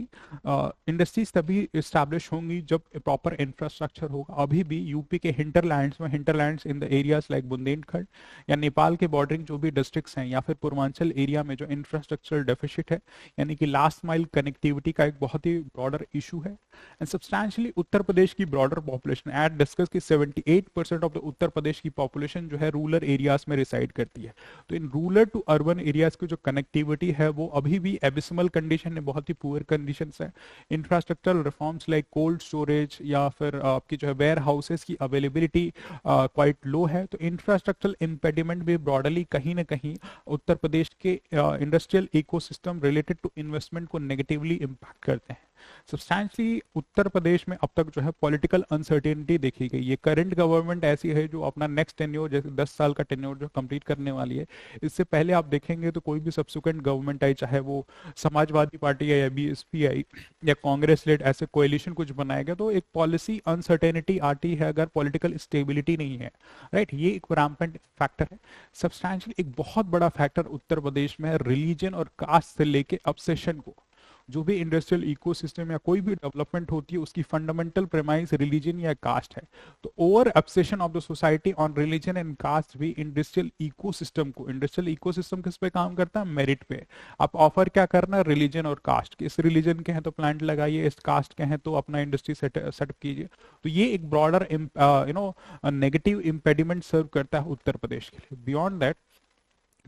इंडस्ट्रीज तभी इस्टेब्लिश होंगी जब प्रॉपर इंफ्रास्ट्रक्चर होगा। अभी भी यूपी के hinterlands in the areas like Bundelkhand या नेपाल के बॉर्डरिंग जो भी डिस्ट्रिक्ट्स हैं या फिर पूर्वांचल एरिया में जो इंफ्रास्ट्रक्चर डेफिसिट है, यानी कि लास्ट माइल कनेक्टिविटी का एक बहुत ही ब्रॉडर इशू है। एंड सब्सटैंशियली उत्तर प्रदेश की ब्रॉडर पॉपुलेशन एट डिस्कस की 78% ऑफ द उत्तर प्रदेश की पॉपुलेशन जो है रूरल एरियाज में रिसाइड करती है। तो in rural to urban areas की जो कनेक्टिविटी है वो अभी भी एबिसमल कंडीशन में, बहुत ही पुअर कंडीशंस है। Infrastructural reforms like cold storage या फिर आपकी जो है वेयर हाउसेस की अवेलेबिलिटी क्वाइट लो है। तो इंफ्रास्ट्रक्चरल इम्पेडिमेंट भी ब्रॉडली कहीं ना कहीं उत्तर प्रदेश के industrial ecosystem related to investment को नेगेटिवली इम्पैक्ट करते हैं। सब्सटैंशली उत्तर प्रदेश में अब तक जो है पॉलिटिकल अनसर्टेनिटी देखी गई। ये करंट गवर्नमेंट ऐसी है जो अपना नेक्स्ट टेन्योर, जैसे 10 साल का टेन्योर जो कंप्लीट करने वाली है, इससे पहले आप देखेंगे तो कोई भी सब्सिक्वेंट गवर्नमेंट आई, चाहे वो समाजवादी पार्टी है या बीएसपी आई या कांग्रेस लेड ऐसे कोएलिशन कुछ बनाएगा, तो एक पॉलिसी अनसर्टेनिटी आती है अगर पॉलिटिकल स्टेबिलिटी नहीं है, राइट। ये एक रैम्पेंट फैक्टर है। सब्सटैंशियली एक बहुत बड़ा फैक्टर उत्तर प्रदेश में है रिलीजन और कास्ट से लेके ऑब्सेशन को। जो भी इंडस्ट्रियल इकोसिस्टम या कोई भी डेवलपमेंट होती है उसकी फंडामेंटल प्रेमाइज रिलीजन या कास्ट है। तो over obsession of the society on religion and caste भी इंडस्ट्रियल इकोसिस्टम किस पे काम करता है? मेरिट पे। आप ऑफर क्या करना? रिलीजन और कास्ट। इस रिलीजन के हैं तो प्लांट लगाइए, इस कास्ट के हैं तो अपना इंडस्ट्री सेटअप कीजिए। तो ये एक ब्रॉडर नेगेटिव इम्पेडिमेंट सर्व करता है उत्तर प्रदेश के लिए। बियॉन्ड दैट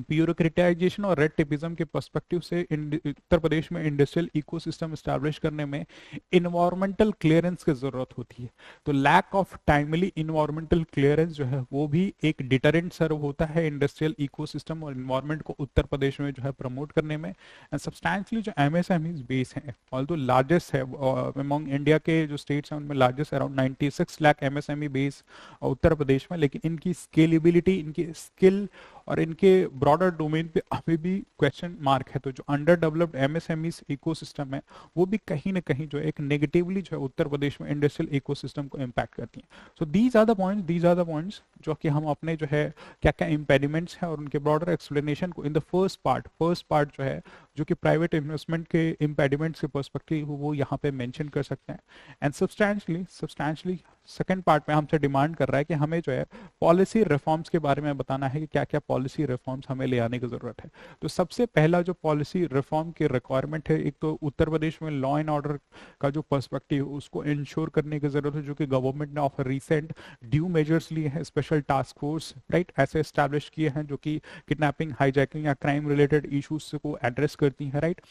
ब्यूरोक्रेटाइजेशन और रेड टेपिज्म के पर्सपेक्टिव से उत्तर प्रदेश में इंडस्ट्रियल इकोसिस्टम एस्टैब्लिश करने में इन्वायरमेंटल क्लियरेंस की जरूरत होती है। तो lack of timely environmental clearance जो है वो भी एक डिटरेंट सर्व होता है इंडस्ट्रियल इकोसिस्टम और इन्वायरमेंट को उत्तर प्रदेश में जो है प्रमोट करने में। एंड सब्सटैंशियली जो एमएसएमई बेस है, ऑल्दो लार्जेस्ट है अमंग इंडिया के जो स्टेट्स हैं उनमें largest around 96 lakh MSME base Uttar Pradesh में, लेकिन इनकी स्केलेबिलिटी, इनकी स्किल और इनके ब्रॉडर डोमेन पे अभी भी क्वेश्चन मार्क है। तो जो अंडर डेवलप्ड एमएसएमई इकोसिस्टम है वो भी कहीं ना कहीं जो एक नेगेटिवली जो है उत्तर प्रदेश में इंडस्ट्रियल इकोसिस्टम को इम्पैक्ट करती है। So these are the points जो कि हम अपने जो है क्या क्या इंपेडिमेंट्स हैं और उनके ब्रॉडर एक्सप्लेनेशन को इन द फर्स्ट पार्ट जो है जो कि प्राइवेट इन्वेस्टमेंट के इंपेडिमेंट्स के पर्सपेक्टिव वो यहाँ पे मेंशन कर सकते हैं। एंड सब्सटैंशली सेकंड पार्ट में हमसे डिमांड कर रहा है कि हमें जो है पॉलिसी रिफॉर्म्स के बारे में बताना है कि क्या क्या पॉलिसी रिफॉर्म्स हमें ले आने की जरूरत है। तो सबसे पहला जो पॉलिसी रिफॉर्म की रिक्वायरमेंट है, एक तो उत्तर प्रदेश में लॉ एंड ऑर्डर का जो पर्सपेक्टिव उसको इंश्योर करने की जरूरत है, जो कि गवर्नमेंट ने ऑफ रिसेंट ड्यू मेजर्स लिए हैं, स्पेशल टास्क फोर्स, राइट, ऐसे एस्टैब्लिश किए हैं जो कि किडनैपिंग, हाईजैकिंग या क्राइम रिलेटेड इश्यूज को एड्रेस करती हैं, राइट।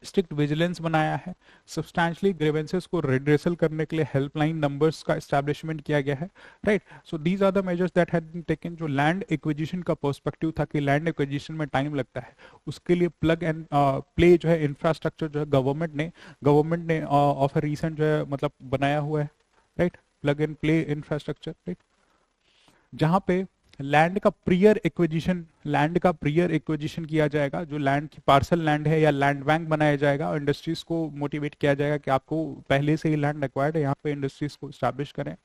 स्ट्रिक्ट विजिलेंस बनाया है, सब्सटैंशली ग्रीवेंसेस को रिड्रेसल करने के लिए हेल्पलाइन नंबर्स का एस्टैब्लिशमेंट किया गया है, right. So these are the measures that had been taken. जो लैंड एक्विजिशन का पर्सपेक्टिव था कि लैंड एक्विजिशन में टाइम लगता है, उसके लिए प्लग एंड प्ले जो है इंफ्रास्ट्रक्चर जो है गवर्नमेंट ने ऑफ रिसेंट जो है मतलब बनाया हुआ है, right, plug and play infrastructure, right, जहां पे लैंड का प्रियर एक्विजिशन किया जाएगा, जो लैंड की पार्सल लैंड है या लैंड बैंक बनाया जाएगा, और इंडस्ट्रीज को मोटिवेट किया जाएगा कि आपको पहले से ही लैंड एक्वायर्ड है, यहाँ पे इंडस्ट्रीज को स्टैब्लिश करें।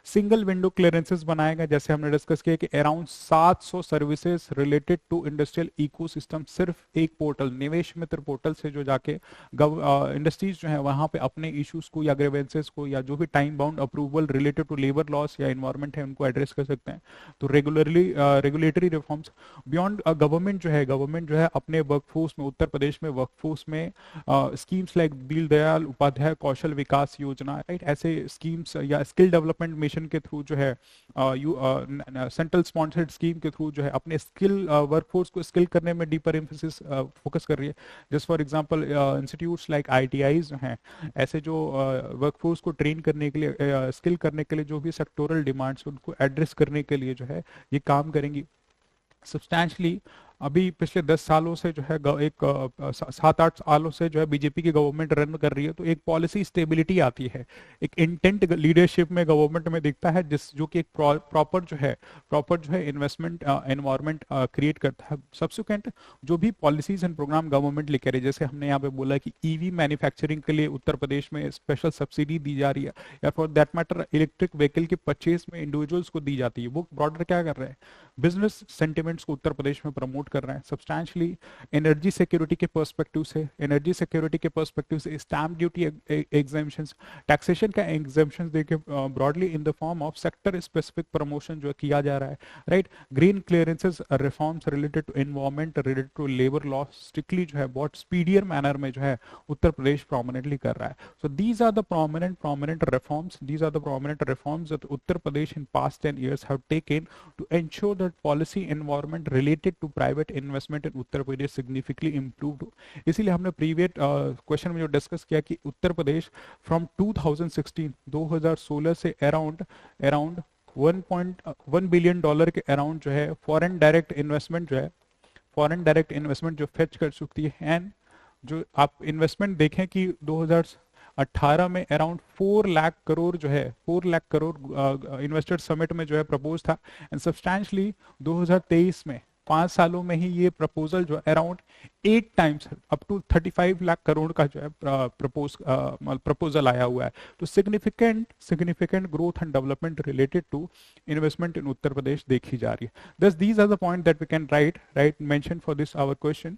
सिंगल विंडो क्लियरेंसेस बनाएगा, जैसे हमने डिस्कस किया कि around 700 services related to industrial ecosystem सिर्फ एक पोर्टल, निवेश मित्र पोर्टल से जो जाके इंडस्ट्रीज जो है वहां पे अपने इश्यूज को या ग्रीवेंसेस को या जो भी time bound approval related to labour laws या इन्वायरमेंट है उनको एड्रेस कर सकते हैं। तो रेगुलेटरी रिफॉर्म्स बियॉन्ड गवर्नमेंट जो है अपने वर्कफोर्स में, उत्तर प्रदेश में वर्कफोर्स में स्कीम्स लाइक दीनदयाल उपाध्याय कौशल विकास योजना, राइट, ऐसे स्कीम्स या स्किल डेवलपमेंट मिशन के थ्रू जो है सेंट्रल स्पॉन्सर्ड स्कीम के थ्रू जो है अपने स्किल वर्कफोर्स को स्किल करने में डीपर एम्फेसिस फोकस कर रही है। Just for example institutes like ITIs जो हैं, ऐसे जो वर्कफोर्स को ट्रेन करने के लिए स्किल करने के लिए जो भी सेक्टोरल डिमांड्स उनको एड्रेस करने के लिए जो है ये काम करेंगी। सब्सटैंशली अभी पिछले 10 सालों से जो है 7-8 सालों से जो है बीजेपी की गवर्नमेंट रन कर रही है, तो एक पॉलिसी स्टेबिलिटी आती है, एक इंटेंट लीडरशिप में गवर्नमेंट में दिखता है, जिस जो कि एक प्रॉपर जो है इन्वेस्टमेंट एनवायरनमेंट क्रिएट करता है। सब्सिक्वेंट जो भी पॉलिसीज एंड प्रोग्राम गवर्नमेंट लेकर रही है, जैसे हमने यहाँ पे बोला कि ईवी मैन्युफैक्चरिंग के लिए उत्तर प्रदेश में स्पेशल सब्सिडी दी जा रही है, या for that matter electric vehicle की परचेज में इंडिविजुअल्स को दी जाती है। वो ब्रॉडर क्या कर रहे हैं, बिजनेस सेंटिमेंट्स को उत्तर प्रदेश में प्रमोट कर रहे हैं। सब्सटैंशली एनर्जी सिक्योरिटी के पर्सपेक्टिव से स्टैम्प ड्यूटी एग्जेम्पशंस, टैक्सेशन का एग्जेम्पशन देके broadly in the form of sector specific promotion जो किया जा रहा है, right. Green clearances reforms related to environment, related to labour law strictly जो है बहुत स्पीडियर मैनर में जो है उत्तर प्रदेश प्रोमिनेंटली कर रहा है। So these are the prominent reforms that Uttar Pradesh in past 10 years have taken to ensure that policy environment related to private investment in Uttar Pradesh significantly improved। इसीलिए हमने प्रीवियस क्वेश्चन में जो डिस्कस किया कि उत्तर प्रदेश फ्रॉम 2016 से अराउंड 1.1 बिलियन डॉलर के अराउंड जो है फॉरेन डायरेक्ट इन्वेस्टमेंट जो फेच कर सकती है। एंड जो आप इन्वेस्टमेंट देखें कि 2018 में around 4 lakh crore investor summit में जो है प्रपोज था, एंड सब्सटैंशली 2023 में 5 सालों में ही ये प्रपोजल जो around 8 times up to 35 lakh crore का जो है प्रपोजल आया हुआ है। तो significant growth and development related to investment in Uttar Pradesh देखी जा रही है। Thus these are the point that we can write mention for this our question,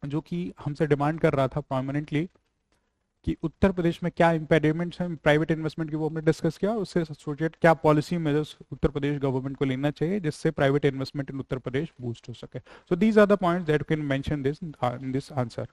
जो कि हमसे डिमांड कर रहा था प्रोमिनेंटली कि उत्तर प्रदेश में क्या इंपेडिमेंट्स हैं प्राइवेट इन्वेस्टमेंट की, वो हमने डिस्कस किया। उससे एसोसिएट क्या policy measures Uttar Pradesh government को लेना चाहिए जिससे private investment in Uttar Pradesh boost हो सके। So these are the points that you can mention this in this answer.